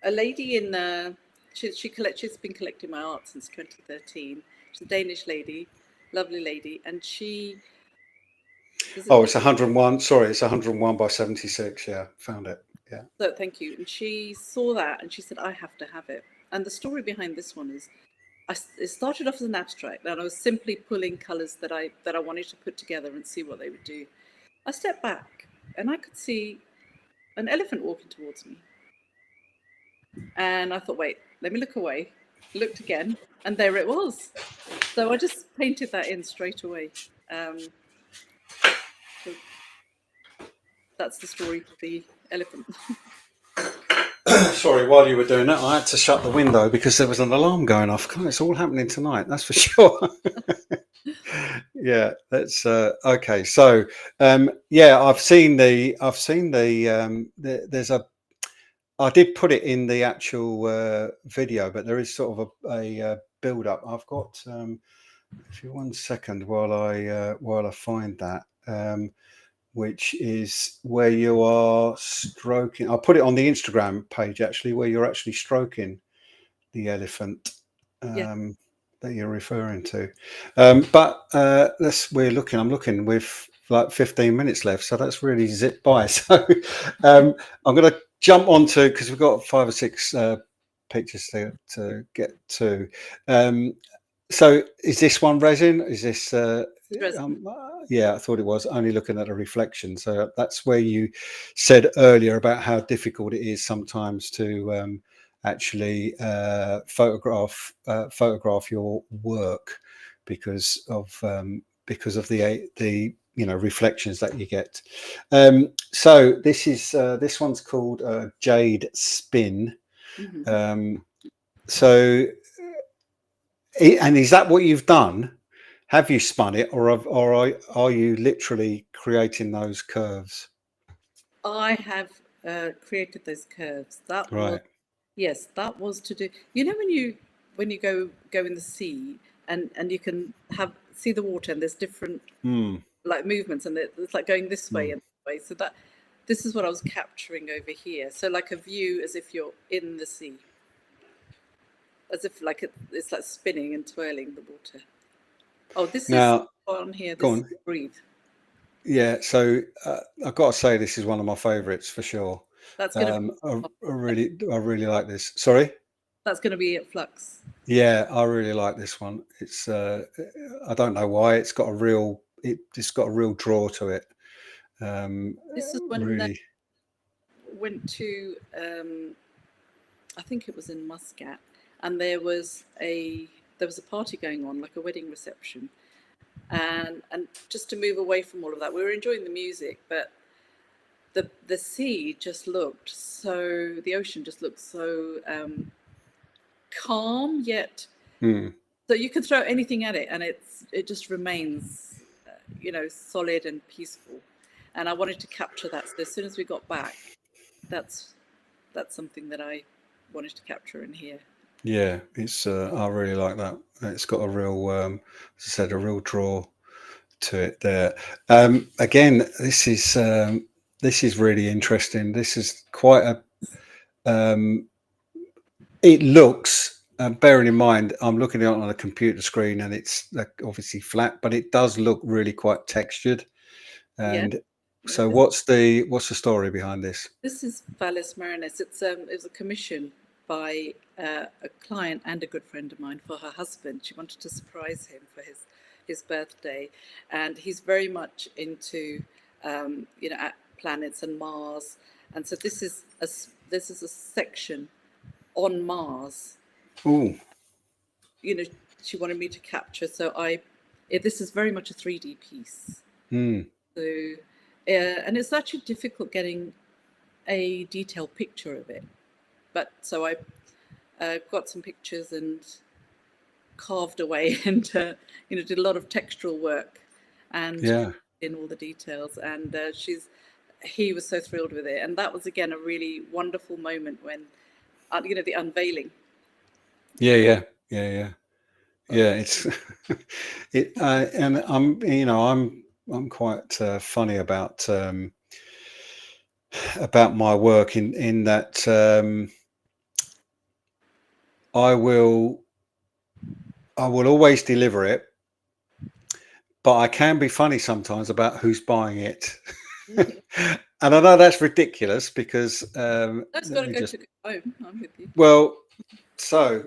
[SPEAKER 2] A lady in she's been collecting my art since 2013. She's a Danish lady, lovely lady, and she there's a
[SPEAKER 1] Oh, it's 101. Sorry, it's 101 by 76. Yeah, found it. Yeah.
[SPEAKER 2] so thank you. And she saw that and she said, I have to have it. And the story behind this one is, it started off as an abstract, and I was simply pulling colours that I wanted to put together and see what they would do. I stepped back and I could see an elephant walking towards me. And I thought, wait, let me look away. Looked again, and there it was. So I just painted that in straight away. So that's the story of the elephant.
[SPEAKER 1] Sorry, while you were doing that, I had to shut the window because there was an alarm going off. God, it's all happening tonight, that's for sure. Yeah, that's okay. So, yeah, there's a. I did put it in the actual video, but there is sort of a build up. I've got. If you 1 second while I find that. Which is where you are stroking. I'll put it on the Instagram page actually, where you're actually stroking the elephant
[SPEAKER 2] Yeah.
[SPEAKER 1] that you're referring to. But I'm looking with like 15 minutes left, so that's really zipped by. So I'm going to jump onto, because we've got 5 or 6 pictures to get to. So is this one resin? Is this yeah, I thought it was, only looking at a reflection. So that's where you said earlier about how difficult it is sometimes to actually photograph your work because of because of the reflections that you get. So this one's called Jade Spin.
[SPEAKER 2] Mm-hmm.
[SPEAKER 1] So and is that what you've done? Have you spun it, or are you literally creating those curves?
[SPEAKER 2] I have created those curves. That was,
[SPEAKER 1] Right.
[SPEAKER 2] yes, that was to do. You know when you go in the sea and you can have see the water and there's different
[SPEAKER 1] Hmm.
[SPEAKER 2] like movements and it's like going this way
[SPEAKER 1] Hmm.
[SPEAKER 2] and this way. So that this is what I was capturing over here. So like a view as if you're in the sea, as if like it's like spinning and twirling the water. Oh, this is
[SPEAKER 1] Now,
[SPEAKER 2] on here.
[SPEAKER 1] go
[SPEAKER 2] This is
[SPEAKER 1] on.
[SPEAKER 2] breathe.
[SPEAKER 1] Yeah. So I've got to say this is one of my favourites for sure.
[SPEAKER 2] That's going to be
[SPEAKER 1] I really like this. Sorry.
[SPEAKER 2] that's going to be at Flux.
[SPEAKER 1] Yeah, I really like this one. It's I don't know why it's got a real draw to it.
[SPEAKER 2] This is when they
[SPEAKER 1] Really.
[SPEAKER 2] went to I think it was in Muscat, and there was a party going on, like a wedding reception, and just to move away from all of that, we were enjoying the music, but the sea just looked so the ocean just looked so calm yet
[SPEAKER 1] Hmm.
[SPEAKER 2] so you can throw anything at it and it just remains solid and peaceful, and I wanted to capture that. So as soon as we got back, that's something that I wanted to capture in here.
[SPEAKER 1] Yeah, it's I really like that. It's got a real, as I said, a real draw to it there. Again, this is really interesting. This is quite a. It looks. Bearing in mind, I'm looking at it on a computer screen, and it's like obviously flat, but it does look really quite textured.
[SPEAKER 2] Yeah,
[SPEAKER 1] And
[SPEAKER 2] yeah.
[SPEAKER 1] so, what's the story behind this?
[SPEAKER 2] This is Valles Marinis. It was a commission by a client and a good friend of mine for her husband. She wanted to surprise him for his birthday, and he's very much into planets and Mars. And so this is a section on Mars.
[SPEAKER 1] Oh,
[SPEAKER 2] You know, she wanted me to capture. So this is very much a 3D piece.
[SPEAKER 1] mm,
[SPEAKER 2] So, and it's actually difficult getting a detailed picture of it. But so I got some pictures and carved away and did a lot of textural work and
[SPEAKER 1] yeah,
[SPEAKER 2] in all the details. And he was so thrilled with it. And that was again a really wonderful moment when the unveiling.
[SPEAKER 1] yeah. Yeah, it's and I'm quite funny about my work in that I will always deliver it, but I can be funny sometimes about who's buying it. And I know that's ridiculous because
[SPEAKER 2] That's got
[SPEAKER 1] let
[SPEAKER 2] to
[SPEAKER 1] me
[SPEAKER 2] go
[SPEAKER 1] just
[SPEAKER 2] to home. I'm with you.
[SPEAKER 1] well, so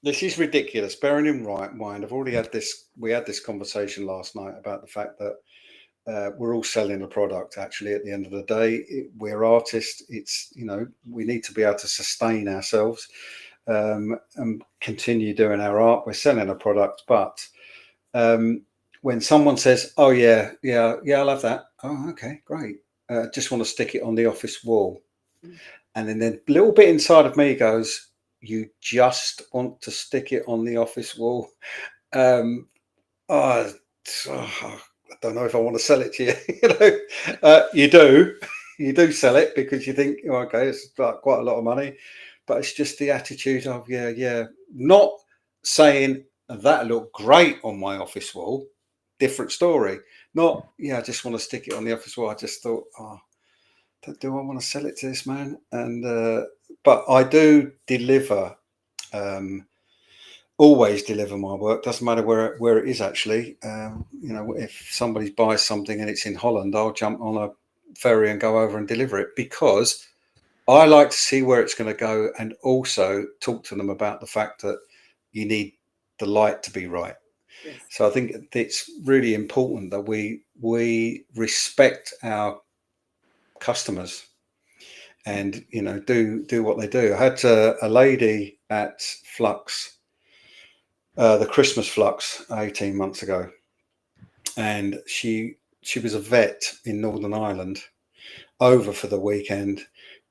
[SPEAKER 1] this is ridiculous. Bearing in mind, I've already had this. We had this conversation last night about the fact that we're all selling a product. Actually, at the end of the day, we're artists. It's we need to be able to sustain ourselves and continue doing our art. We're selling a product, but when someone says, "Oh yeah, I'll have that," oh okay, great. Just want to stick it on the office wall,
[SPEAKER 2] Mm.
[SPEAKER 1] and then the little bit inside of me goes, "You just want to stick it on the office wall." Um, oh, I don't know if I want to sell it to you. You do, you do sell it because you think, oh, okay, it's like quite a lot of money, but it's just the attitude of, yeah, not saying that look great on my office wall. Different story. Not, I just want to stick it on the office wall. I just thought, oh, do I want to sell it to this man? And but I do deliver. Always deliver my work. Doesn't matter where it is. Actually, if somebody buys something and it's in Holland, I'll jump on a ferry and go over and deliver it because I like to see where it's going to go, and also talk to them about the fact that you need the light to be right.
[SPEAKER 2] Yes.
[SPEAKER 1] So I think it's really important that we respect our customers and do what they do. I had a lady at Flux, the Christmas Flux 18 months ago, and she was a vet in Northern Ireland over for the weekend,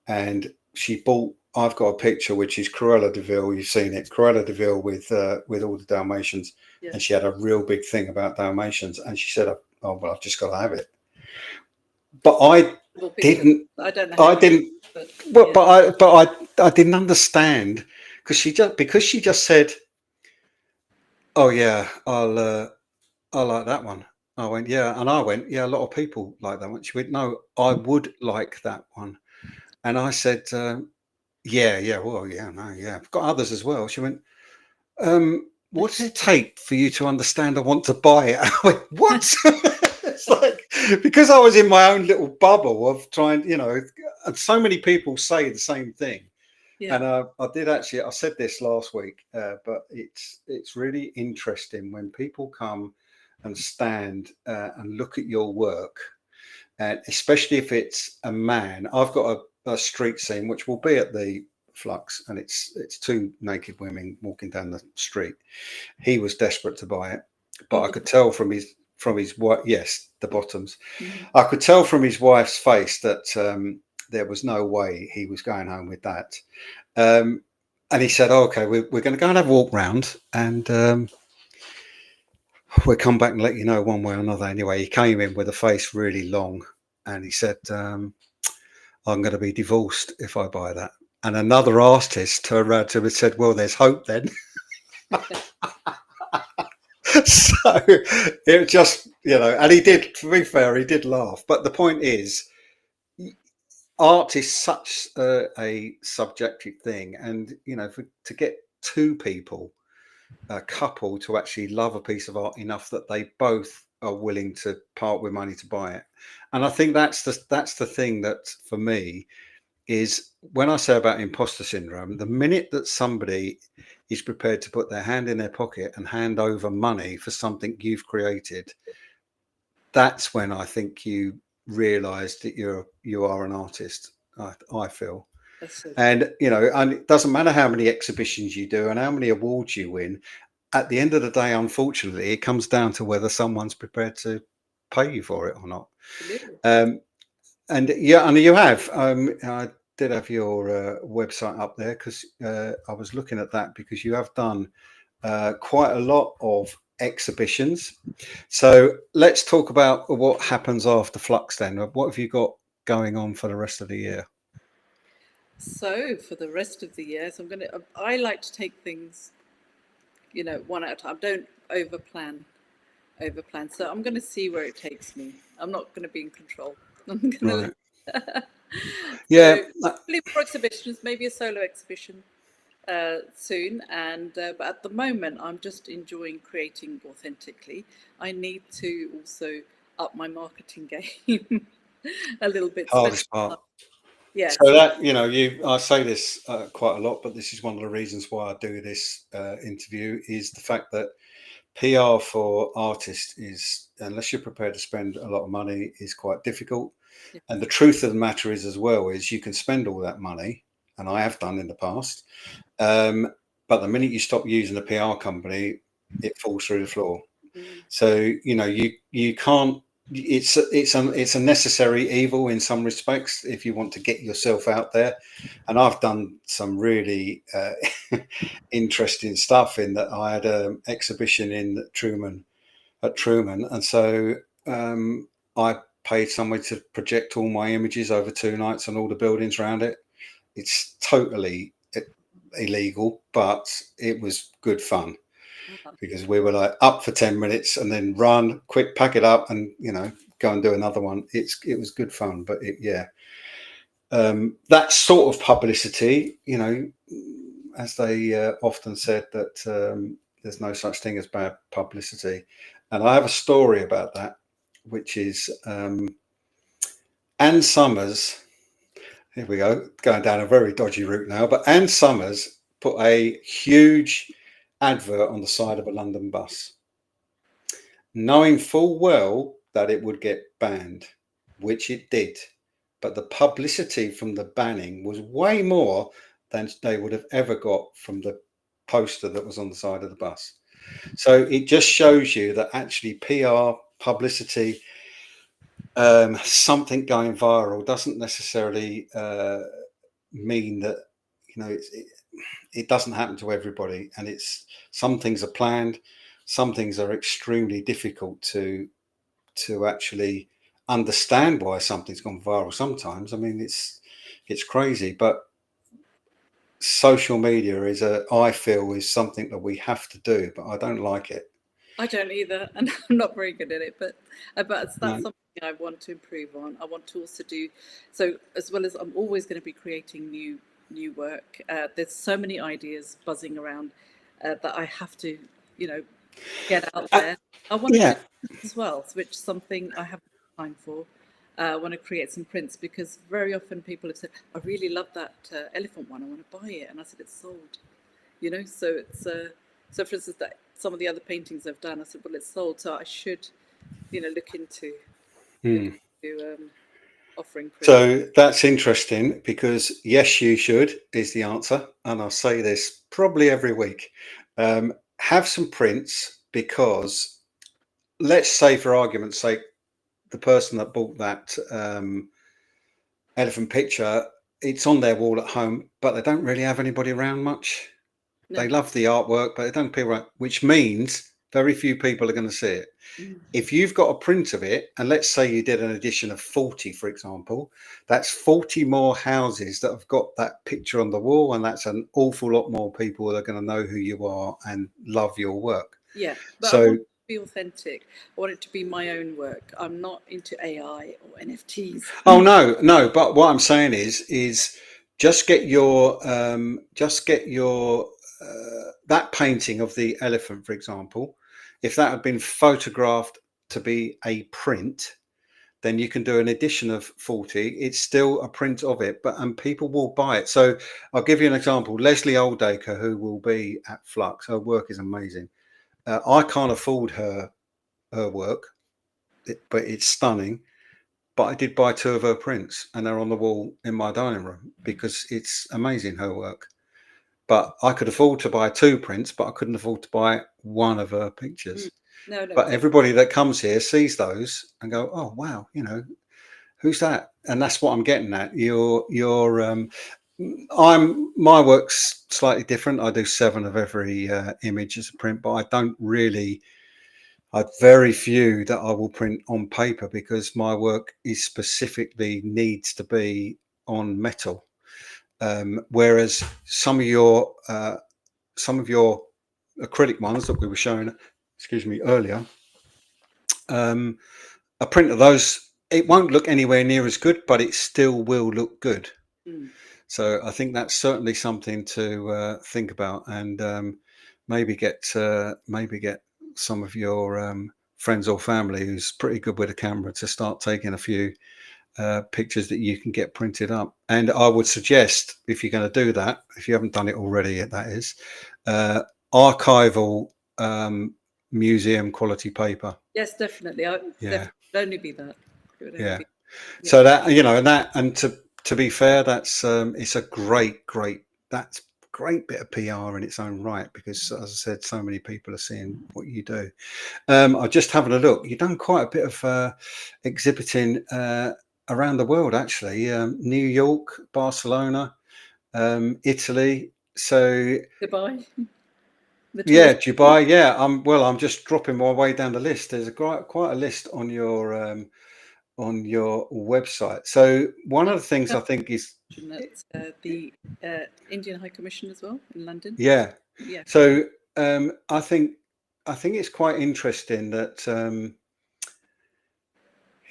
[SPEAKER 1] and she bought. I've got a picture which is Cruella de Vil. You've seen it, Cruella de Vil with all the Dalmatians,
[SPEAKER 2] Yeah.
[SPEAKER 1] and she had a real big thing about Dalmatians, and she said, "Oh well, I've just got to have it." But I didn't.
[SPEAKER 2] I don't know.
[SPEAKER 1] I didn't.
[SPEAKER 2] But,
[SPEAKER 1] Well,
[SPEAKER 2] yeah.
[SPEAKER 1] I didn't understand because she just said, "Oh yeah, I like that one." I went, "Yeah," and I went, "Yeah, a lot of people like that one." She went, "No, I would like that one," and I said, "Yeah, yeah, well, yeah, no, yeah, I've got others as well." She went, "What does it take for you to understand I want to buy it?" I went, "What?" It's like, because I was in my own little bubble of trying, and so many people say the same thing.
[SPEAKER 2] Yeah.
[SPEAKER 1] And I did actually. I said this last week, but it's really interesting when people come and stand and look at your work, and especially if it's a man. I've got a street scene which will be at the Flux, and it's two naked women walking down the street. He was desperate to buy it, but I could tell from his wife. Yes, the bottoms.
[SPEAKER 2] Mhm.
[SPEAKER 1] I could tell from his wife's face that there was no way he was going home with that. And he said, oh, "Okay, we're going to go and have a walk round, and we'll come back and let you know one way or another." Anyway, he came in with a face really long, and he said, "I'm going to be divorced if I buy that." And another artist turned around to him and said, "Well, there's hope then." So it just, and he did, to be fair, he did laugh. But the point is, art is such a subjective thing. And, to get two people, a couple, to actually love a piece of art enough that they both are willing to part with money to buy it. And I think that's the thing that, for me, is when I say about imposter syndrome, the minute that somebody is prepared to put their hand in their pocket and hand over money for something you've created, that's when I think you realize that you are an artist. I feel.
[SPEAKER 2] That's so true.
[SPEAKER 1] And and it doesn't matter how many exhibitions you do and how many awards you win. At the end of the day, unfortunately, it comes down to whether someone's prepared to pay you for it or not.
[SPEAKER 2] Absolutely.
[SPEAKER 1] And yeah, and you have. I did have your website up there because I was looking at that, because you have done quite a lot of exhibitions. So let's talk about what happens after Flux then. What have you got going on for the rest of the year?
[SPEAKER 2] So for the rest of the year, I like to take things, one at a time. Don't overplan. So I'm going to see where it takes me. I'm not going to be in control. I'm going
[SPEAKER 1] Right.
[SPEAKER 2] to.
[SPEAKER 1] Yeah.
[SPEAKER 2] So hopefully more exhibitions, maybe a solo exhibition soon. And but at the moment, I'm just enjoying creating authentically. I need to also up my marketing game a little bit.
[SPEAKER 1] Hardest part.
[SPEAKER 2] Yeah.
[SPEAKER 1] So
[SPEAKER 2] So
[SPEAKER 1] that, I say this quite a lot, but this is one of the reasons why I do this interview, is the fact that PR for artists is, unless you're prepared to spend a lot of money, is quite difficult.
[SPEAKER 2] yeah,
[SPEAKER 1] And the truth of the matter is, as well, is you can spend all that money, and I have done in the past. But the minute you stop using a PR company, it falls through the floor. So you can't. It's a necessary evil in some respects if you want to get yourself out there. And I've done some really interesting stuff in that. I had an exhibition in Truman, and so I paid someone to project all my images over 2 nights on all the buildings around it. It's totally illegal, but it was good fun, because we were like up for 10 minutes and then run quick, pack it up, and go and do another one. It was good fun. But that sort of publicity, as they often said, that there's no such thing as bad publicity. And I have a story about that, which is Ann Summers. Here we go, going down a very dodgy route now. But Ann Summers put a huge advert on the side of a London bus, knowing full well that it would get banned, which it did. But the publicity from the banning was way more than they would have ever got from the poster that was on the side of the bus. So it just shows you that actually PR publicity, something going viral doesn't necessarily mean that, you know, it doesn't happen to everybody, and it's, some things are planned, some things are extremely difficult to actually understand why something's gone viral sometimes. I mean, it's crazy, but social media is I feel is something that we have to do, but I don't like it.
[SPEAKER 2] I don't either, and I'm not very good at it, but that's
[SPEAKER 1] No.
[SPEAKER 2] something I want to improve on. I want to also do so, as well as I'm always going to be creating new work. There's so many ideas buzzing around that I have to, you know, get out there. I want to
[SPEAKER 1] Yeah.
[SPEAKER 2] do this as well, which is something I have time for. I want to create some prints, because very often people have said, I really love that elephant one, I want to buy it, and I said, it's sold, you know. So it's so for instance, that some of the other paintings I've done, I said, well, it's sold, so I should, you know, look into offering prints.
[SPEAKER 1] So that's interesting, because yes, you should is the answer, and I'll say this probably every week. Have some prints, because let's say, for argument's sake, the person that bought that elephant picture, it's on their wall at home, but they don't really have anybody around much.
[SPEAKER 2] No.
[SPEAKER 1] They love the artwork, but they don't people around, which means very few people are going to see it. If you've got a print of it, and let's say you did an edition of 40, for example, that's 40 more houses that have got that picture on the wall, and that's an awful lot more people that are going to know who you are and love your work.
[SPEAKER 2] Yeah, but
[SPEAKER 1] so
[SPEAKER 2] I want it to be authentic. I want it to be my own work. I'm not into AI or NFTs.
[SPEAKER 1] Oh no, but what I'm saying is just get your that painting of the elephant, for example. If that had been photographed to be a print, then you can do an edition of 40. It's still a print of it, and people will buy it. So I'll give you an example. Leslie Oldacre, who will be at Flux, her work is amazing. I can't afford her work, but it's stunning. But I did buy 2 of her prints, and they're on the wall in my dining room, because it's amazing, her work. But I could afford to buy 2 prints, but I couldn't afford to buy 1 of her pictures.
[SPEAKER 2] No,
[SPEAKER 1] But everybody that comes here sees those and go, oh wow, you know, who's that? And that's what I'm getting at. My work's slightly different. I do 7 of every image as a print, but I don't really. I've very few that I will print on paper, because my work is specifically needs to be on metal. Whereas some of your acrylic ones that we were showing, earlier, a print of those, it won't look anywhere near as good, but it still will look good. So I think that's certainly something to think about, and maybe get some of your friends or family who's pretty good with a camera to start taking a few pictures that you can get printed up. And I would suggest, if you're going to do that, if you haven't done it already, that is archival museum quality paper.
[SPEAKER 2] Yes, definitely. Definitely only be that.
[SPEAKER 1] So that, you know, and to be fair, that's it's a great that's great bit of PR in its own right, because as I said, so many people are seeing what you do. I'm just having a look. You've done quite a bit of exhibiting around the world, actually. New York, Barcelona, Italy. So
[SPEAKER 2] Dubai.
[SPEAKER 1] Dubai. Yeah, I'm just dropping my way down the list. There's quite a list on your website. So one of the things I think is
[SPEAKER 2] the Indian High Commission as well in London.
[SPEAKER 1] Yeah. So I think it's quite interesting that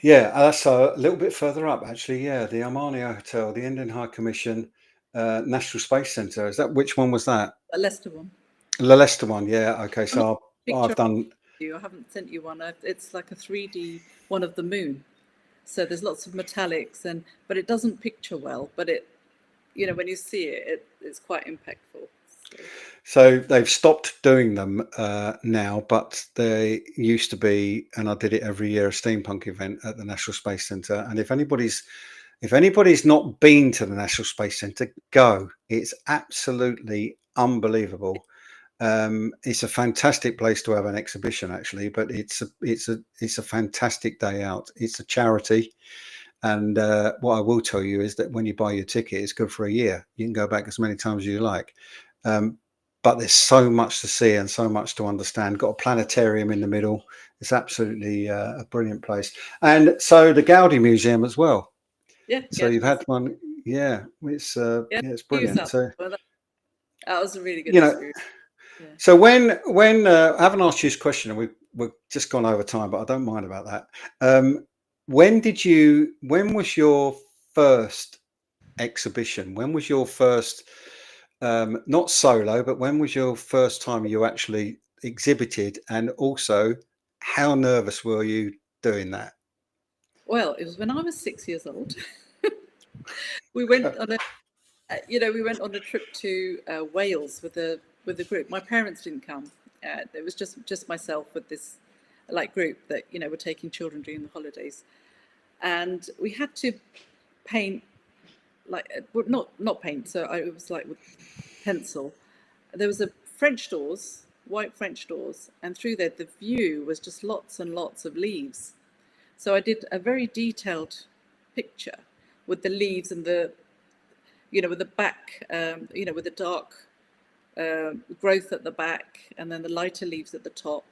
[SPEAKER 1] that's a little bit further up, actually. Yeah, the Armani Hotel, the Indian High Commission, National Space Centre. Is that, which one was that?
[SPEAKER 2] The Leicester one.
[SPEAKER 1] The Leicester one. Yeah. Okay. So I've done.
[SPEAKER 2] I haven't sent you one. It's like a 3D one of the moon. So there's lots of metallics, but it doesn't picture well. But it, you know, when you see it, it's quite impactful.
[SPEAKER 1] So they've stopped doing them now, but they used to be, and I did it every year, a steampunk event at the National Space Centre. And if anybody's not been to the National Space Centre, go. It's absolutely unbelievable. It's a fantastic place to have an exhibition, actually, but it's a fantastic day out. It's a charity, and what I will tell you is that when you buy your ticket, it's good for a year. You can go back as many times as you like. But there's so much to see and so much to understand. Got a planetarium in the middle. It's absolutely a brilliant place. And so the Gaudi Museum as well.
[SPEAKER 2] Yeah,
[SPEAKER 1] So
[SPEAKER 2] Gaudi
[SPEAKER 1] you've had
[SPEAKER 2] Museum.
[SPEAKER 1] one. Yeah, it's
[SPEAKER 2] Yeah,
[SPEAKER 1] it's
[SPEAKER 2] use
[SPEAKER 1] brilliant.
[SPEAKER 2] that.
[SPEAKER 1] So,
[SPEAKER 2] Well, that was a really good
[SPEAKER 1] you know,
[SPEAKER 2] experience. Yeah.
[SPEAKER 1] so when I haven't asked you this question, and we've just gone over time, but I don't mind about that. When was your first exhibition? When was your first, not solo, but when was your first time you actually exhibited? And also, how nervous were you doing that?
[SPEAKER 2] Well, it was when I was 6 years old. We went on a, we went on a trip to Wales with a group. My parents didn't come. It was just myself with this like group that were taking children during the holidays, and we had to paint like well, not paint. So it was like with pencil. There was a French doors, white French doors, and through there the view was just lots and lots of leaves. So I did a very detailed picture with the leaves and with the back, with the dark growth at the back and then the lighter leaves at the top.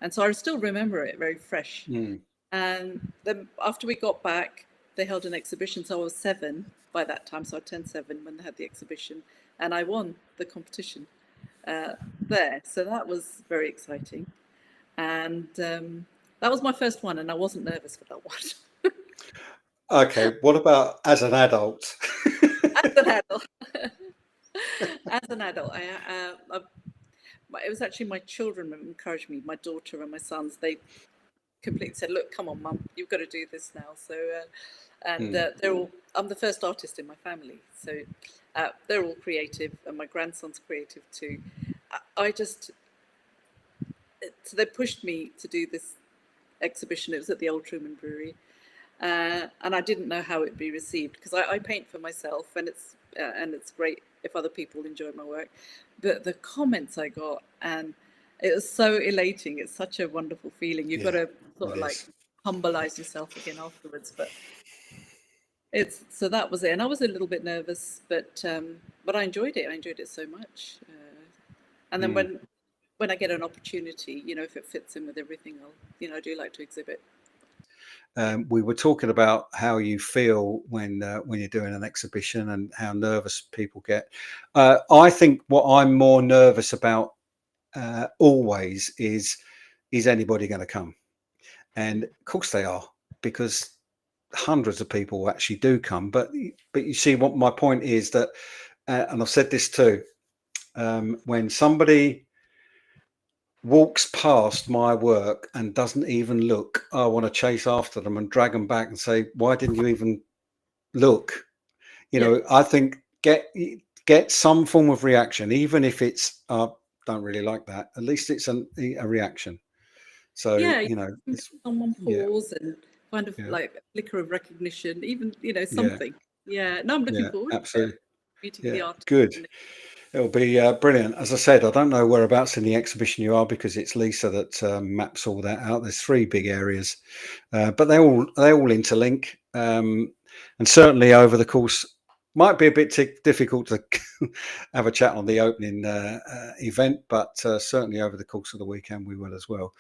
[SPEAKER 2] And so I still remember it very fresh.
[SPEAKER 1] Mm.
[SPEAKER 2] And then after we got back, they held an exhibition. So I was 7 by that time. So I turned 7 when they had the exhibition, and I won the competition there. So that was very exciting. And that was my first one, and I wasn't nervous for that one.
[SPEAKER 1] Okay, what about as an adult?
[SPEAKER 2] As an adult, as an adult, it was actually my children who encouraged me. My daughter and my sons, they completely said, "Look, come on, Mum, you've got to do this now." So, they're all. I'm the first artist in my family, so they're all creative, and my grandson's creative too. I just so they pushed me to do this exhibition. It was at the Old Truman Brewery. And I didn't know how it'd be received because I paint for myself, and it's great if other people enjoy my work. But the comments I got, and it was so elating. It's such a wonderful feeling. You've got to sort of like humbleize yourself again afterwards. But so that was it, and I was a little bit nervous, but I enjoyed it. I enjoyed it so much. And then when I get an opportunity, if it fits in with everything, I do like to exhibit.
[SPEAKER 1] We were talking about how you feel when you're doing an exhibition and how nervous people get. I think what I'm more nervous about always is anybody going to come? And of course they are, because hundreds of people actually do come. But you see, what my point is that, and I've said this too, when somebody walks past my work and doesn't even look, I want to chase after them and drag them back and say, "Why didn't you even look?" I think get some form of reaction, even if it's don't really like that. At least it's a reaction. So
[SPEAKER 2] Yeah, someone
[SPEAKER 1] yeah,
[SPEAKER 2] pause and kind of
[SPEAKER 1] yeah,
[SPEAKER 2] like a flicker of recognition, even
[SPEAKER 1] yeah,
[SPEAKER 2] something. Yeah, no, I'm looking
[SPEAKER 1] yeah,
[SPEAKER 2] forward to it.
[SPEAKER 1] absolutely.
[SPEAKER 2] Meeting the
[SPEAKER 1] Yeah,
[SPEAKER 2] artist.
[SPEAKER 1] good. It'll be brilliant. As I said, I don't know whereabouts in the exhibition you are because it's Lisa that maps all that out. There's 3 big areas, but they all interlink, and certainly over the course might be a bit difficult to have a chat on the opening event, but certainly over the course of the weekend we will as well.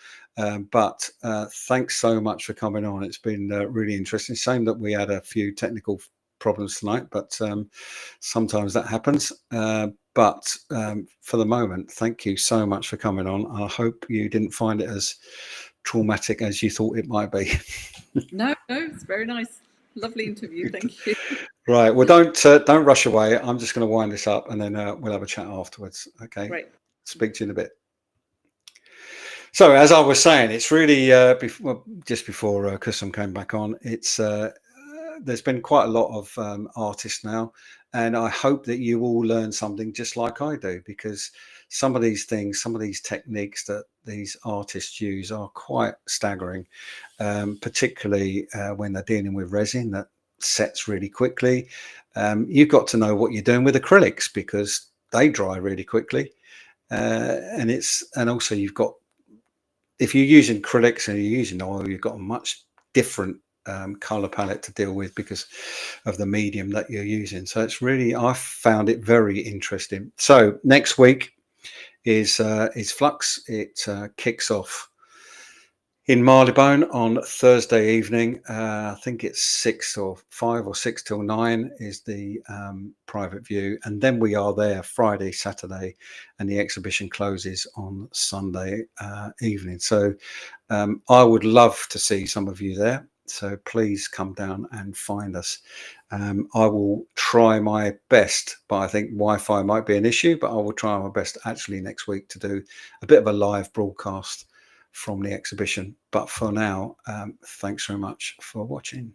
[SPEAKER 1] But thanks so much for coming on. It's been really interesting. Shame that we had a few technical problems tonight, but sometimes that happens. But for the moment, thank you so much for coming on. I hope you didn't find it as traumatic as you thought it might be.
[SPEAKER 2] No, it's very nice. Lovely interview. Thank you.
[SPEAKER 1] Right. Well, don't rush away. I'm just going to wind this up, and then we'll have a chat afterwards. Okay.
[SPEAKER 2] Great.
[SPEAKER 1] Speak to you in a bit. So, as I was saying, it's really just before Kusum came back on. It's there's been quite a lot of artists now, and I hope that you all learn something just like I do, because some of these things, some of these techniques that these artists use are quite staggering, particularly when they're dealing with resin that sets really quickly. You've got to know what you're doing with acrylics because they dry really quickly. and also you've got, if you're using acrylics and you're using oil, you've got a much different color palette to deal with because of the medium that you're using. So it's really, I found it very interesting. So next week is Flux. It kicks off in Marylebone on Thursday evening. I think it's 6 or 5 or 6 till 9 is the private view, and then we are there Friday, Saturday, and the exhibition closes on Sunday evening. So I would love to see some of you there. So please come down and find us. I will try my best, but I think Wi-Fi might be an issue, but I will try my best actually next week to do a bit of a live broadcast from the exhibition. But for now, thanks very much for watching.